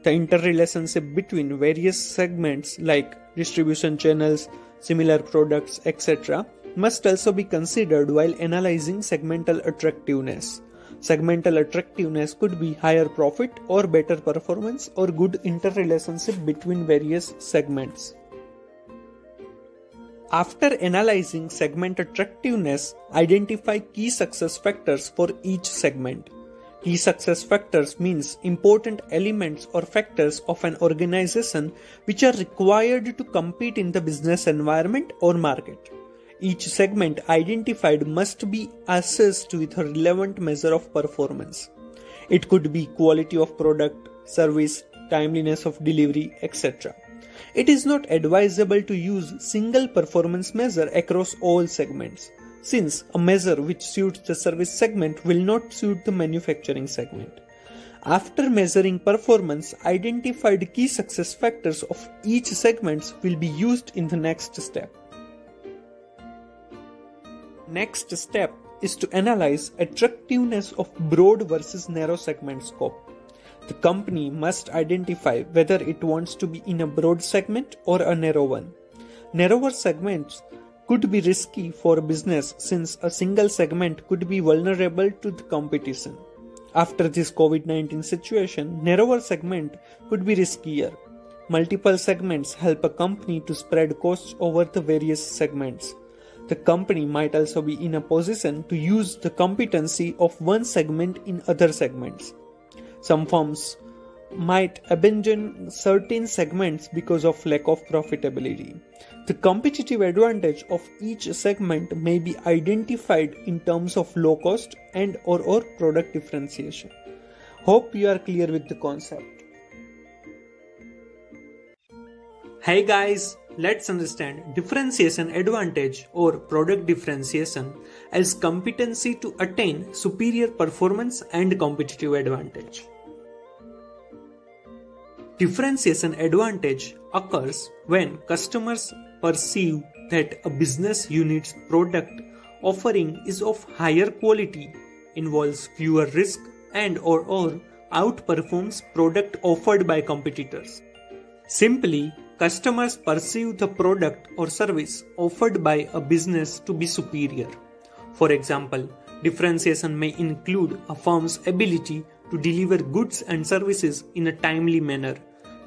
The interrelationship between various segments like distribution channels, similar products, etc. must also be considered while analyzing segmental attractiveness. Segmental attractiveness could be higher profit or better performance or good interrelationship between various segments. After analyzing segment attractiveness, identify key success factors for each segment. Key success factors means important elements or factors of an organization which are required to compete in the business environment or market. Each segment identified must be assessed with a relevant measure of performance. It could be quality of product, service, timeliness of delivery, etc. It is not advisable to use single performance measure across all segments, since a measure which suits the service segment will not suit the manufacturing segment. After measuring performance, identified key success factors of each segment will be used in the next step. Next step is to analyze attractiveness of broad versus narrow segment scope. The company must identify whether it wants to be in a broad segment or a narrow one. Narrower segments could be risky for business since a single segment could be vulnerable to the competition. After this COVID-19 situation, narrower segment could be riskier. Multiple segments help a company to spread costs over the various segments. The company might also be in a position to use the competency of one segment in other segments. Some firms might abandon certain segments because of lack of profitability. The competitive advantage of each segment may be identified in terms of low cost and or product differentiation. Hope you are clear with the concept. Hey guys, let's understand differentiation advantage or product differentiation as competency to attain superior performance and competitive advantage. Differentiation advantage occurs when customers perceive that a business unit's product offering is of higher quality, involves fewer risks and or outperforms product offered by competitors. Simply, customers perceive the product or service offered by a business to be superior. For example, differentiation may include a firm's ability to deliver goods and services in a timely manner,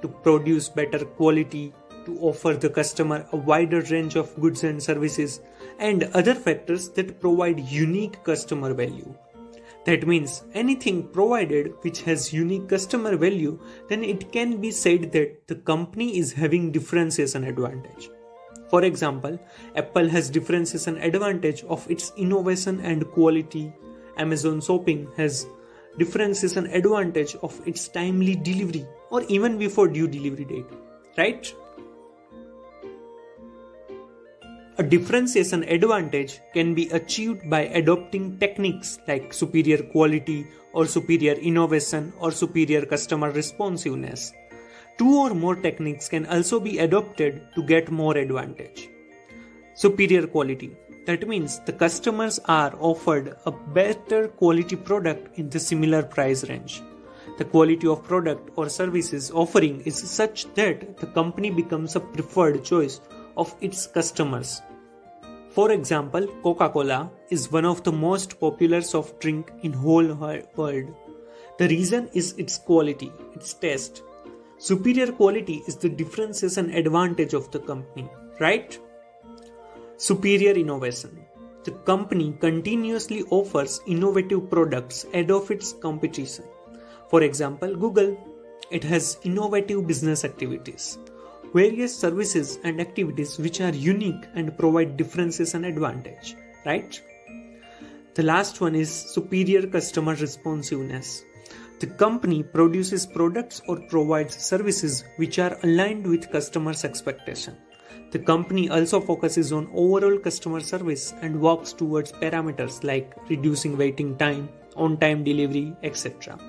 to produce better quality, to offer the customer a wider range of goods and services, and other factors that provide unique customer value. That means anything provided which has unique customer value, then it can be said that the company is having differentiation advantage. For example, Apple has differentiation advantage of its innovation and quality. Amazon Shopping has differentiation advantage of its timely delivery or even before due delivery date, right? A differentiation advantage can be achieved by adopting techniques like superior quality or superior innovation or superior customer responsiveness. Two or more techniques can also be adopted to get more advantage. Superior quality. That means the customers are offered a better quality product in the similar price range. The quality of product or services offering is such that the company becomes a preferred choice of its customers. For example, Coca-Cola is one of the most popular soft drink in whole world. The reason is its quality, its taste. Superior quality is the differentiation advantage of the company, right? Superior innovation. The company continuously offers innovative products ahead of its competition. For example, Google, it has innovative business activities, various services and activities which are unique and provide differentiation advantage, right? The last one is superior customer responsiveness. The company produces products or provides services which are aligned with customers' expectation. The company also focuses on overall customer service and works towards parameters like reducing waiting time, on-time delivery, etc.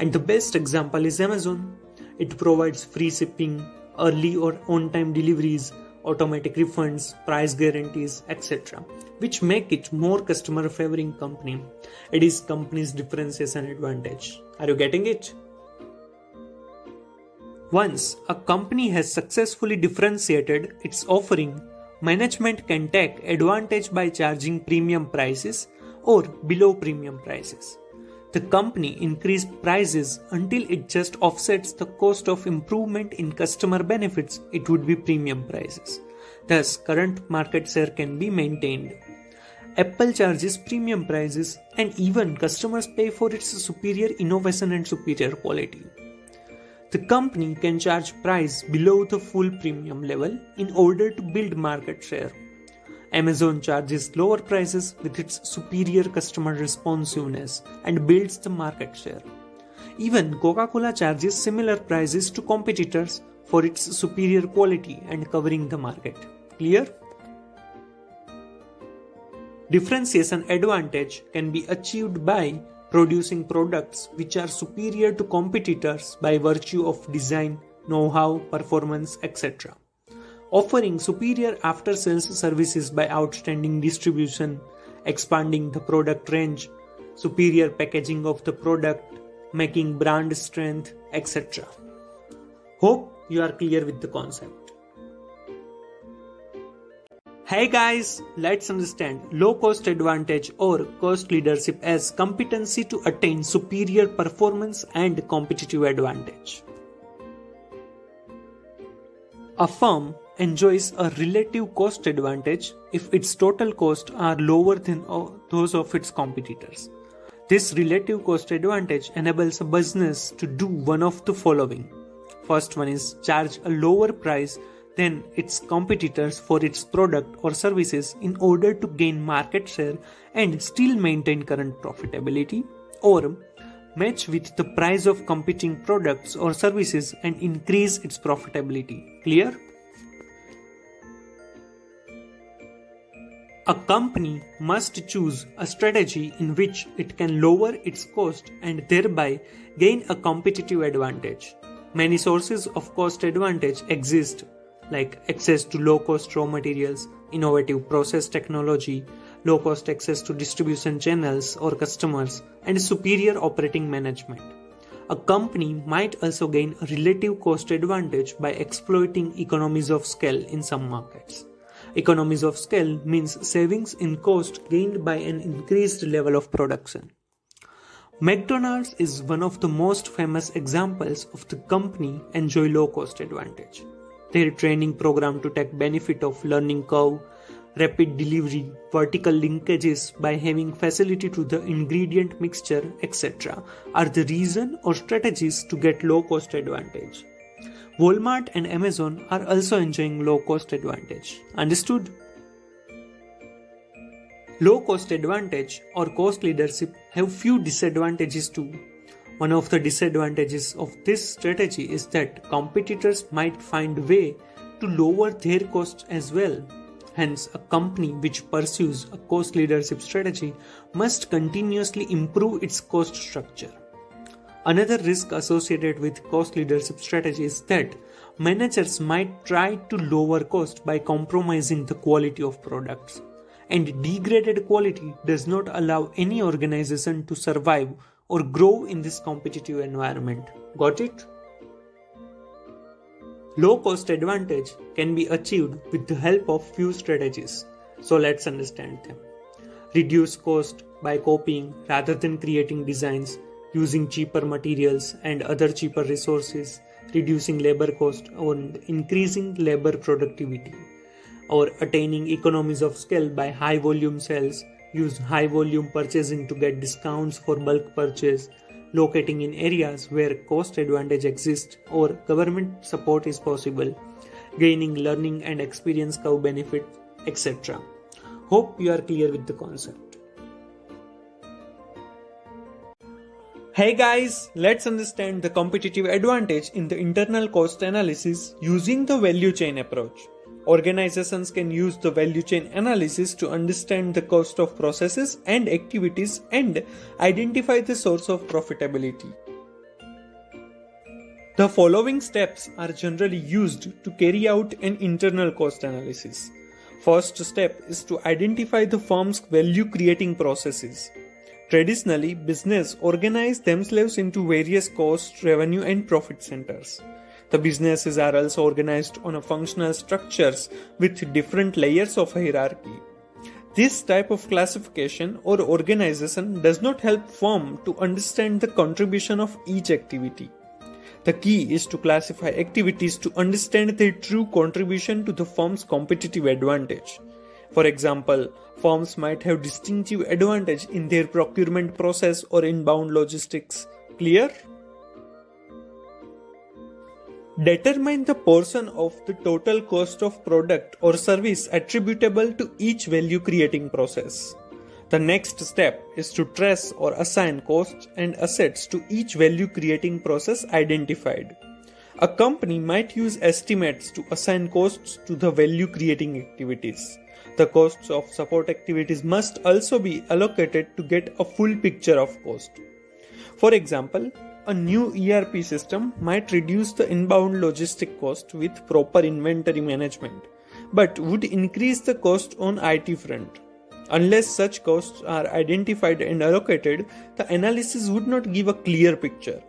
And the best example is Amazon. It provides free shipping, early or on-time deliveries, automatic refunds, price guarantees, etc., which make it more customer favoring company. It is company's differentiation advantage. Are you getting it? Once a company has successfully differentiated its offering, management can take advantage by charging premium prices or below premium prices. The company increased prices until it just offsets the cost of improvement in customer benefits. It would be premium prices. Thus, current market share can be maintained. Apple charges premium prices and even customers pay for its superior innovation and superior quality. The company can charge price below the full premium level in order to build market share. Amazon charges lower prices with its superior customer responsiveness and builds the market share. Even Coca-Cola charges similar prices to competitors for its superior quality and covering the market. Clear? Differentiation advantage can be achieved by producing products which are superior to competitors by virtue of design, know-how, performance, etc. Offering superior after-sales services by outstanding distribution, expanding the product range, superior packaging of the product, making brand strength, etc. Hope you are clear with the concept. Hey guys, let's understand low cost advantage or cost leadership as competency to attain superior performance and competitive advantage. A firm enjoys a relative cost advantage if its total costs are lower than those of its competitors. This relative cost advantage enables a business to do one of the following. First one is charge a lower price than its competitors for its product or services in order to gain market share and still maintain current profitability, or match with the price of competing products or services and increase its profitability. Clear? A company must choose a strategy in which it can lower its cost and thereby gain a competitive advantage. Many sources of cost advantage exist, like access to low-cost raw materials, innovative process technology, low-cost access to distribution channels or customers, and superior operating management. A company might also gain a relative cost advantage by exploiting economies of scale in some markets. Economies of scale means savings in cost gained by an increased level of production. McDonald's is one of the most famous examples of the company enjoy low cost advantage. Their training program to take benefit of learning curve, rapid delivery, vertical linkages by having facility to the ingredient mixture, etc. are the reason or strategies to get low cost advantage. Walmart and Amazon are also enjoying low cost advantage. Understood? Low cost advantage or cost leadership have few disadvantages too. One of the disadvantages of this strategy is that competitors might find a way to lower their costs as well. Hence, a company which pursues a cost leadership strategy must continuously improve its cost structure. Another risk associated with cost leadership strategy is that managers might try to lower cost by compromising the quality of products. And degraded quality does not allow any organization to survive or grow in this competitive environment. Got it? Low cost advantage can be achieved with the help of few strategies. So let's understand them. Reduce cost by copying rather than creating designs, using cheaper materials and other cheaper resources, reducing labor cost and increasing labor productivity, or attaining economies of scale by high volume sales, use high volume purchasing to get discounts for bulk purchase, locating in areas where cost advantage exists or government support is possible, gaining learning and experience curve benefit, etc. Hope you are clear with the concept. Hey guys, let's understand the competitive advantage in the internal cost analysis using the value chain approach. Organizations can use the value chain analysis to understand the cost of processes and activities and identify the source of profitability. The following steps are generally used to carry out an internal cost analysis. First step is to identify the firm's value creating processes. Traditionally, business organize themselves into various cost, revenue and profit centers. The businesses are also organized on a functional structures with different layers of hierarchy. This type of classification or organization does not help firm to understand the contribution of each activity. The key is to classify activities to understand their true contribution to the firm's competitive advantage. For example, firms might have distinctive advantage in their procurement process or inbound logistics. Clear? Determine the portion of the total cost of product or service attributable to each value creating process. The next step is to trace or assign costs and assets to each value creating process identified. A company might use estimates to assign costs to the value creating activities. The costs of support activities must also be allocated to get a full picture of cost. For example, a new ERP system might reduce the inbound logistic cost with proper inventory management, but would increase the cost on IT front. Unless such costs are identified and allocated, the analysis would not give a clear picture.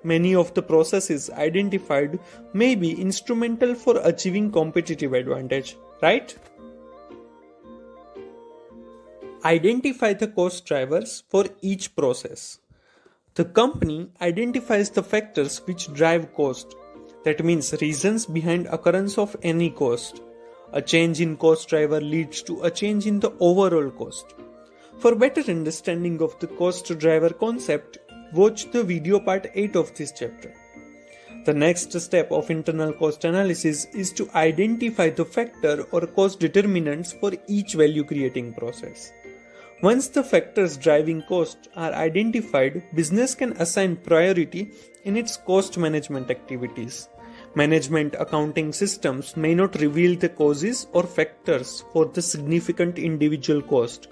Many of the processes identified may be instrumental for achieving competitive advantage, right? Identify the cost drivers for each process. The company identifies the factors which drive cost. That means reasons behind occurrence of any cost. A change in cost driver leads to a change in the overall cost. For better understanding of the cost driver concept, watch the video part 8 of this chapter. The next step of internal cost analysis is to identify the factor or cost determinants for each value creating process. Once the factors driving cost are identified, business can assign priority in its cost management activities. Management accounting systems may not reveal the causes or factors for the significant individual cost.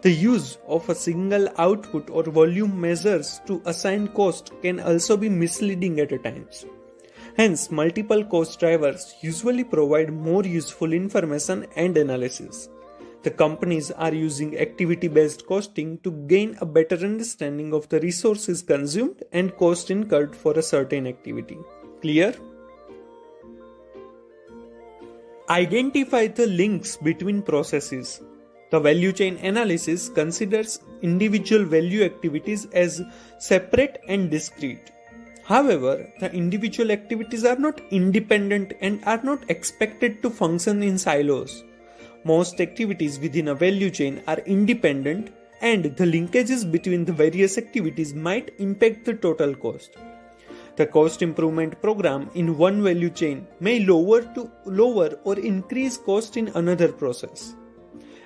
The use of a single output or volume measures to assign cost can also be misleading at times. Hence, multiple cost drivers usually provide more useful information and analysis. The companies are using activity-based costing to gain a better understanding of the resources consumed and cost incurred for a certain activity. Clear? Identify the links between processes. The value chain analysis considers individual value activities as separate and discrete. However, the individual activities are not independent and are not expected to function in silos. Most activities within a value chain are independent, and the linkages between the various activities might impact the total cost. The cost improvement program in one value chain may lower or increase cost in another process.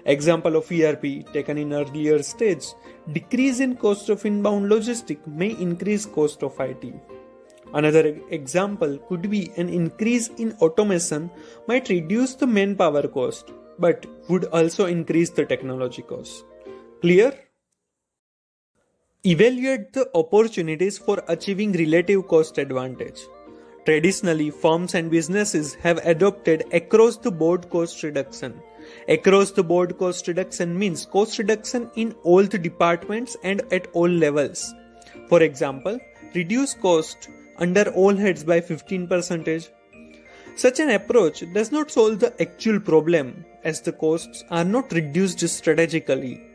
Example of ERP taken in earlier stage, decrease in cost of inbound logistics may increase cost of IT. Another example could be an increase in automation might reduce the manpower cost, but would also increase the technology cost. Clear? Evaluate the opportunities for achieving relative cost advantage. Traditionally, firms and businesses have adopted across-the-board cost reduction. Across-the-board cost reduction means cost reduction in all the departments and at all levels. For example, reduce cost under all heads by 15%. Such an approach does not solve the actual problem, as the costs are not reduced strategically.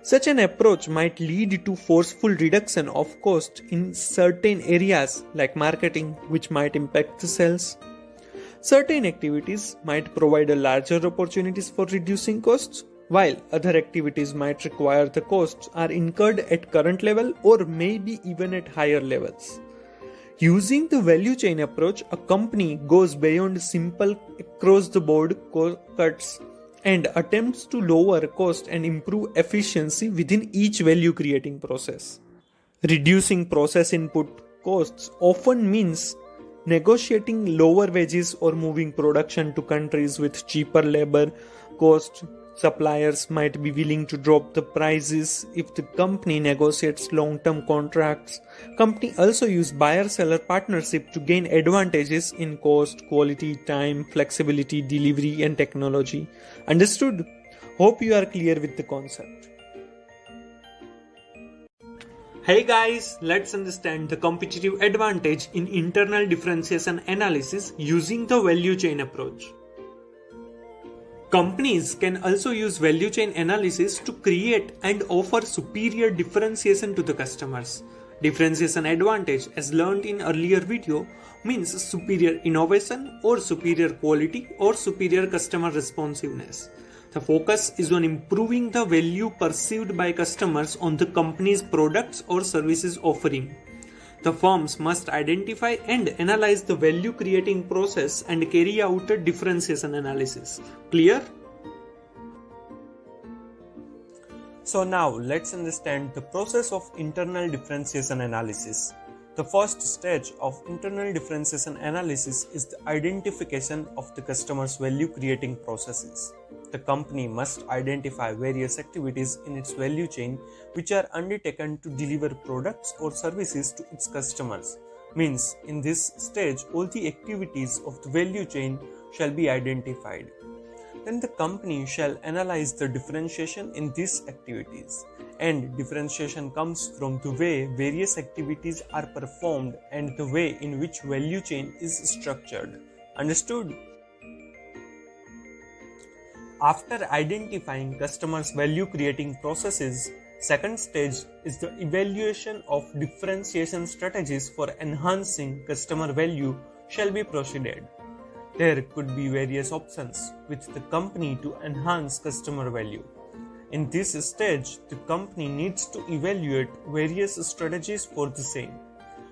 Such an approach might lead to forceful reduction of cost in certain areas like marketing, which might impact the sales. Certain activities might provide a larger opportunities for reducing costs, while other activities might require the costs are incurred at current level or maybe even at higher levels. Using the value chain approach, a company goes beyond simple across-the-board cuts and attempts to lower cost and improve efficiency within each value creating process. Reducing process input costs often means negotiating lower wages or moving production to countries with cheaper labor cost. Suppliers might be willing to drop the prices if the company negotiates long-term contracts. Company also use buyer-seller partnership to gain advantages in cost, quality, time, flexibility, delivery and technology. Understood? Hope you are clear with the concept. Hey guys, let's understand the competitive advantage in internal differentiation analysis using the value chain approach. Companies can also use value chain analysis to create and offer superior differentiation to the customers. Differentiation advantage, as learned in earlier video, means superior innovation or superior quality or superior customer responsiveness. The focus is on improving the value perceived by customers on the company's products or services offering. The firms must identify and analyze the value creating process and carry out a differentiation analysis. Clear? So now let's understand the process of internal differentiation analysis. The first stage of internal differentiation analysis is the identification of the customer's value creating processes. The company must identify various activities in its value chain which are undertaken to deliver products or services to its customers. Means, in this stage, all the activities of the value chain shall be identified. Then the company shall analyze the differentiation in these activities. And differentiation comes from the way various activities are performed and the way in which value chain is structured. Understood? After identifying customers' value creating processes, second stage is the evaluation of differentiation strategies for enhancing customer value shall be proceeded. There could be various options with the company to enhance customer value. In this stage, the company needs to evaluate various strategies for the same.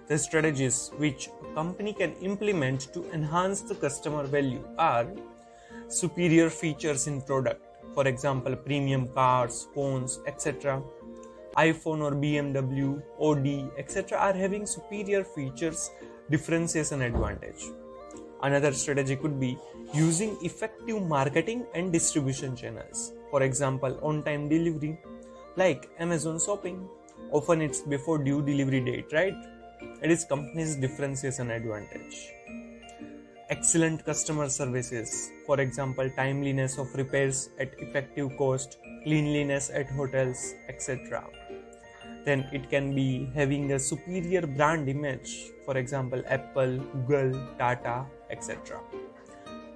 The strategies which a company can implement to enhance the customer value are superior features in product, for example premium cars, phones, etc. iPhone or BMW, Audi, etc. are having superior features, differentiation advantage. Another strategy could be using effective marketing and distribution channels, for example on-time delivery, like Amazon shopping. Often it's before due delivery date, right? It is company's differentiation advantage. Excellent customer services, for example timeliness of repairs at effective cost, cleanliness at hotels, etc. Then it can be having a superior brand image, for example Apple, Google, Tata, etc.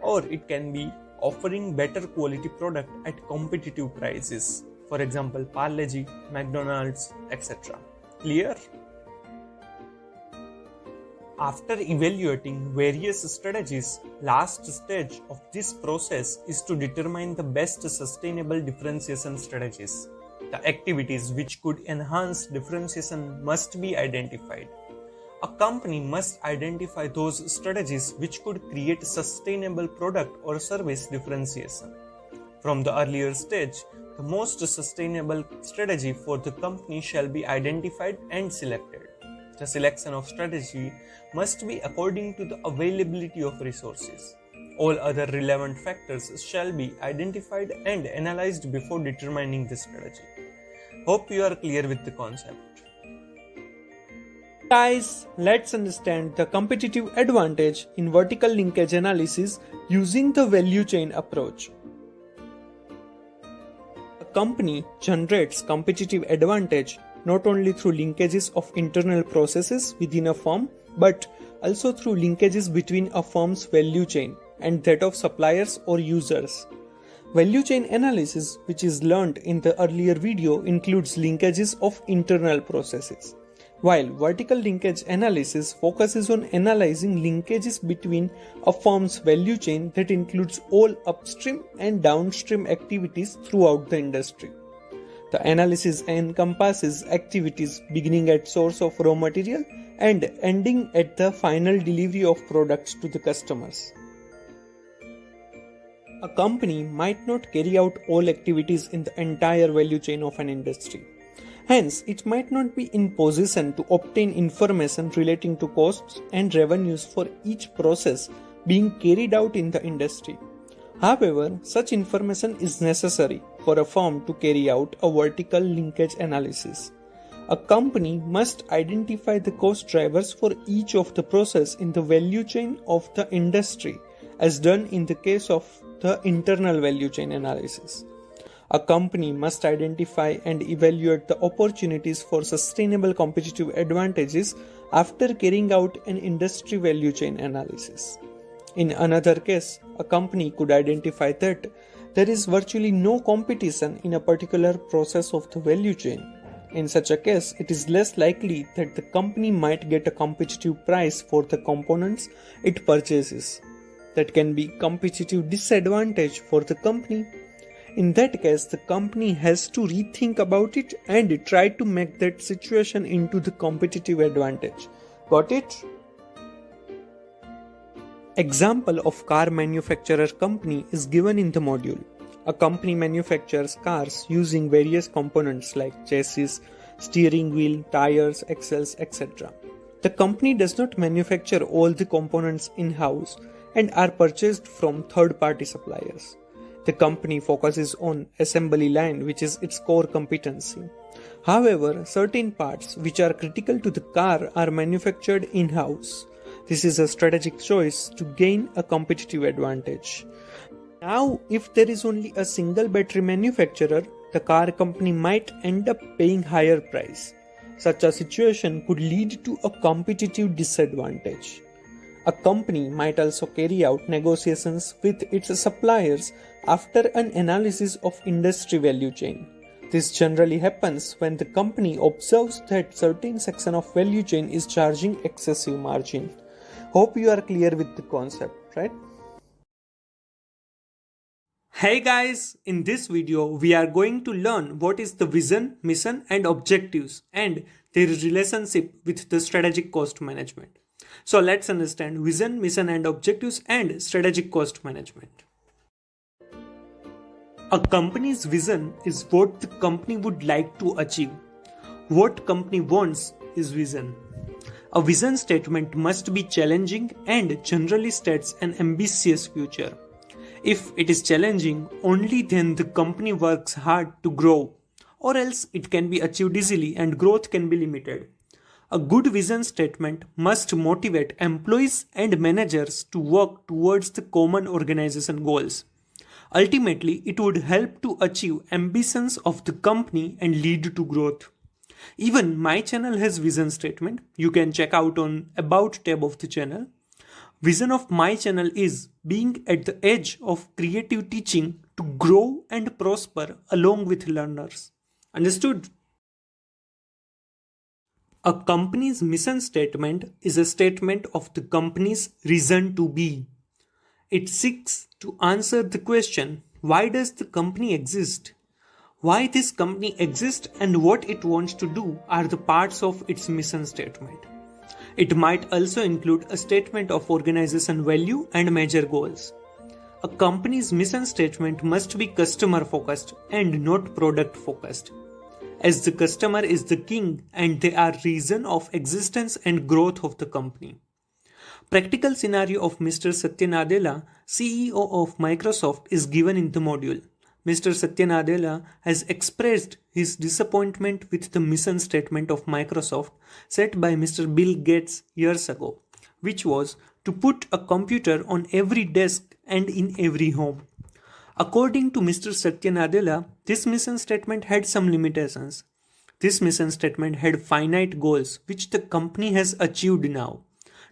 Or it can be offering better quality product at competitive prices, for example Parle-G, McDonald's, etc. Clear? After evaluating various strategies, last stage of this process is to determine the best sustainable differentiation strategies. The activities which could enhance differentiation must be identified. A company must identify those strategies which could create sustainable product or service differentiation. From the earlier stage, the most sustainable strategy for the company shall be identified and selected. The selection of strategy must be according to the availability of resources. All other relevant factors shall be identified and analyzed before determining the strategy. Hope you are clear with the concept. Guys, let's understand the competitive advantage in vertical linkage analysis using the value chain approach. A company generates competitive advantage not only through linkages of internal processes within a firm, but also through linkages between a firm's value chain and that of suppliers or users. Value chain analysis, which is learned in the earlier video, includes linkages of internal processes, while vertical linkage analysis focuses on analyzing linkages between a firm's value chain that includes all upstream and downstream activities throughout the industry. The analysis encompasses activities beginning at source of raw material and ending at the final delivery of products to the customers. A company might not carry out all activities in the entire value chain of an industry. Hence, it might not be in position to obtain information relating to costs and revenues for each process being carried out in the industry. However, such information is necessary for a firm to carry out a vertical linkage analysis. A company must identify the cost drivers for each of the process in the value chain of the industry, as done in the case of the internal value chain analysis. A company must identify and evaluate the opportunities for sustainable competitive advantages after carrying out an industry value chain analysis. In another case, a company could identify that there is virtually no competition in a particular process of the value chain. In such a case, it is less likely that the company might get a competitive price for the components it purchases. That can be competitive disadvantage for the company. In that case, the company has to rethink about it and try to make that situation into the competitive advantage. Got it? Example of car manufacturer company is given in the module. A company manufactures cars using various components like chassis, steering wheel, tires, axles, etc. The company does not manufacture all the components in-house and are purchased from third-party suppliers. The company focuses on assembly line, which is its core competency. However, certain parts which are critical to the car are manufactured in-house. This is a strategic choice to gain a competitive advantage. Now, if there is only a single battery manufacturer, the car company might end up paying higher price. Such a situation could lead to a competitive disadvantage. A company might also carry out negotiations with its suppliers after an analysis of industry value chain. This generally happens when the company observes that certain section of value chain is charging excessive margin. Hope you are clear with the concept, right? Hey guys, in this video we are going to learn what is the vision, mission and objectives and their relationship with the strategic cost management. So let's understand vision, mission and objectives and strategic cost management. A company's vision is what the company would like to achieve. What company wants is vision. A vision statement must be challenging and generally states an ambitious future. If it is challenging, only then the company works hard to grow, or else it can be achieved easily and growth can be limited. A good vision statement must motivate employees and managers to work towards the common organization goals. Ultimately, it would help to achieve ambitions of the company and lead to growth. Even my channel has vision statement. You can check out on About tab of the channel. Vision of my channel is being at the edge of creative teaching to grow and prosper along with learners. Understood? A company's mission statement is a statement of the company's reason to be. It seeks to answer the question, why does the company exist? Why this company exists and what it wants to do are the parts of its mission statement. It might also include a statement of organization value and major goals. A company's mission statement must be customer focused and not product focused, as the customer is the king and they are reason of existence and growth of the company. Practical scenario of Mr. Satya Nadella, CEO of Microsoft, is given in the module. Mr. Satya Nadella has expressed his disappointment with the mission statement of Microsoft set by Mr. Bill Gates years ago, which was to put a computer on every desk and in every home. According to Mr. Satya Nadella, this mission statement had some limitations. This mission statement had finite goals which the company has achieved now.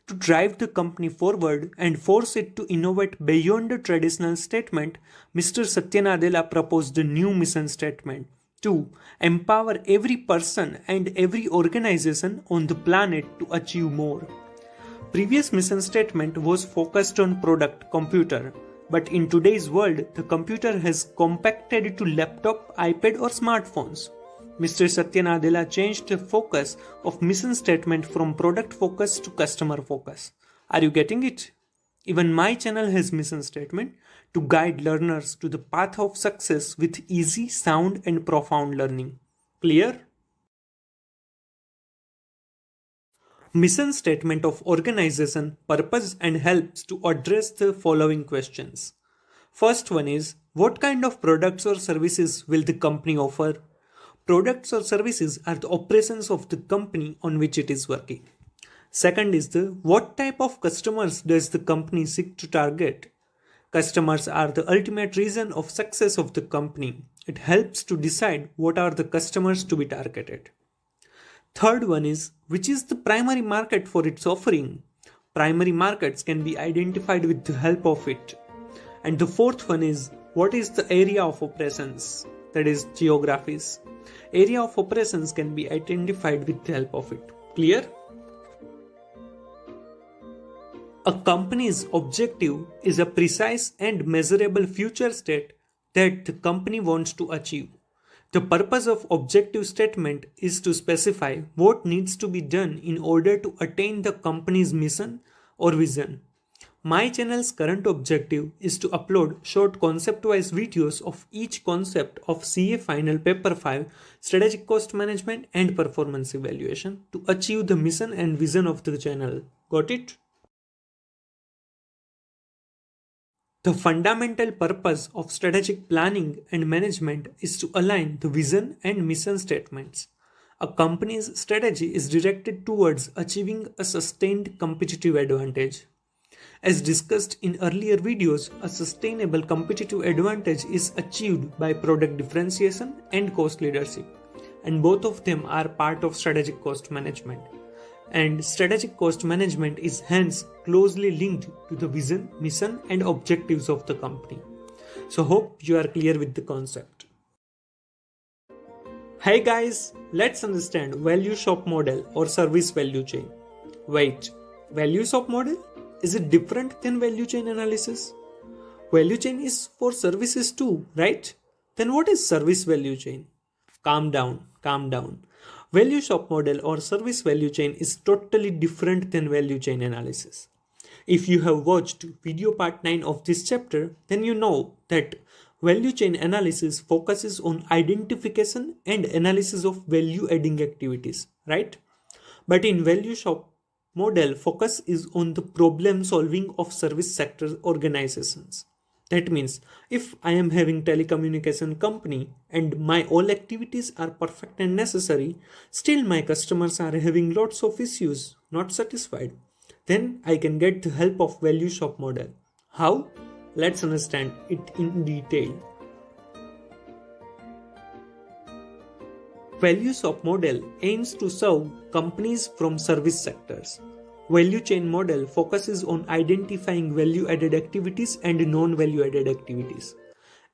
To drive the company forward and force it to innovate beyond the traditional statement, Mr. Satya Nadella proposed a new mission statement to empower every person and every organization on the planet to achieve more. Previous mission statement was focused on product, computer, but in today's world, the computer has compacted to laptop, iPad or smartphones. Mr. Satya Nadella changed the focus of mission statement from product focus to customer focus. Are you getting it? Even my channel has mission statement to guide learners to the path of success with easy, sound and profound learning. Clear? Mission statement of organization, purpose and helps to address the following questions. First one is, what kind of products or services will the company offer? Products or services are the operations of the company on which it is working. Second is the what type of customers does the company seek to target? Customers are the ultimate reason of success of the company. It helps to decide what are the customers to be targeted. Third one is which is the primary market for its offering? Primary markets can be identified with the help of it. And the fourth one is what is the area of operations? That is geographies. Area of operations can be identified with the help of it. Clear? A company's objective is a precise and measurable future state that the company wants to achieve. The purpose of objective statement is to specify what needs to be done in order to attain the company's mission or vision. My channel's current objective is to upload short concept-wise videos of each concept of CA Final Paper 5, Strategic Cost Management and Performance Evaluation to achieve the mission and vision of the channel. Got it? The fundamental purpose of strategic planning and management is to align the vision and mission statements. A company's strategy is directed towards achieving a sustained competitive advantage. As discussed in earlier videos, a sustainable competitive advantage is achieved by product differentiation and cost leadership, and both of them are part of strategic cost management. And strategic cost management is hence closely linked to the vision, mission, and objectives of the company. So hope you are clear with the concept. Hey guys, let's understand value shop model or service value chain. Wait, value shop model? Is it different than value chain analysis? Value chain is for services too, right? Then what is service value chain? Calm down. Value shop model or service value chain is totally different than value chain analysis. If you have watched video part 9 of this chapter, then you know that value chain analysis focuses on identification and analysis of value adding activities, right? But in value shop model, focus is on the problem solving of service sector organizations. That means if I am having telecommunication company and my all activities are perfect and necessary, still my customers are having lots of issues, not satisfied, then I can get the help of value shop model. How? Let's understand it in detail. Value shop model aims to serve companies from service sectors. Value chain model focuses on identifying value-added activities and non-value-added activities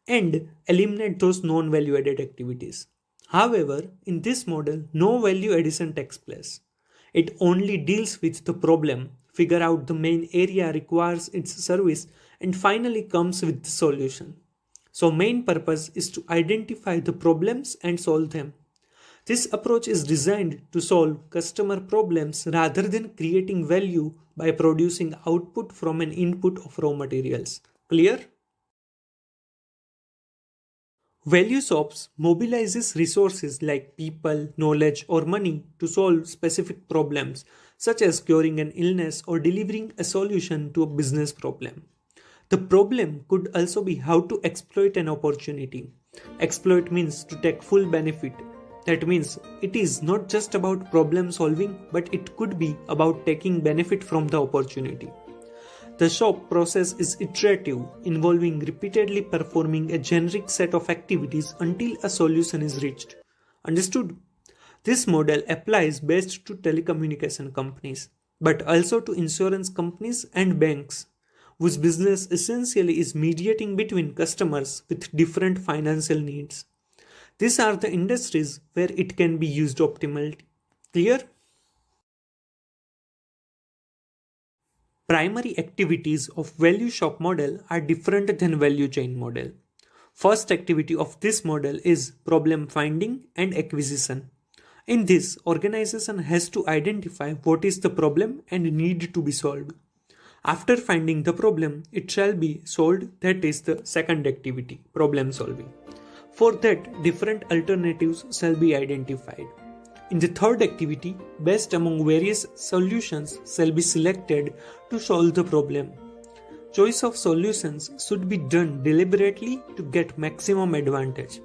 and eliminate those non-value-added activities. However, in this model, no value addition takes place. It only deals with the problem, figure out the main area requires its service, and finally comes with the solution. So main purpose is to identify the problems and solve them. This approach is designed to solve customer problems rather than creating value by producing output from an input of raw materials. Clear? Value shops mobilizes resources like people, knowledge, or money to solve specific problems, such as curing an illness or delivering a solution to a business problem. The problem could also be how to exploit an opportunity. Exploit means to take full benefit. That means it is not just about problem solving, but it could be about taking benefit from the opportunity. The shop process is iterative, involving repeatedly performing a generic set of activities until a solution is reached. Understood? This model applies best to telecommunication companies, but also to insurance companies and banks, whose business essentially is mediating between customers with different financial needs. These are the industries where it can be used optimally. Clear? Primary activities of value shop model are different than value chain model. First activity of this model is problem finding and acquisition. In this, organization has to identify what is the problem and need to be solved. After finding the problem, it shall be solved. That is the second activity, problem solving. For that, different alternatives shall be identified. In the third activity, best among various solutions shall be selected to solve the problem. Choice of solutions should be done deliberately to get maximum advantage.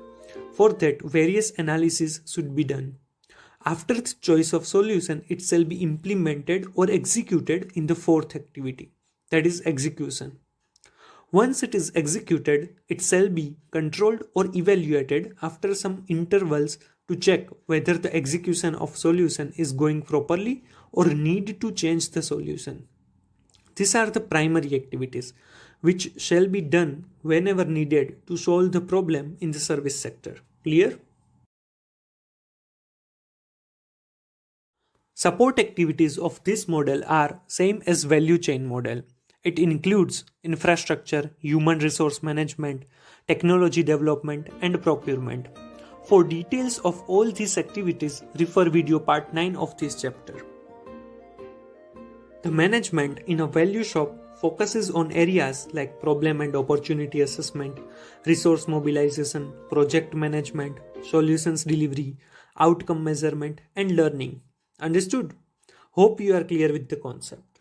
For that, various analyses should be done. After the choice of solution, it shall be implemented or executed in the fourth activity, that is execution. Once it is executed, it shall be controlled or evaluated after some intervals to check whether the execution of solution is going properly or need to change the solution. These are the primary activities which shall be done whenever needed to solve the problem in the service sector. Clear? Support activities of this model are same as value chain model. It includes infrastructure, human resource management, technology development, and procurement. For details of all these activities, refer video part 9 of this chapter. The management in a value shop focuses on areas like problem and opportunity assessment, resource mobilization, project management, solutions delivery, outcome measurement, and learning. Understood? Hope you are clear with the concept.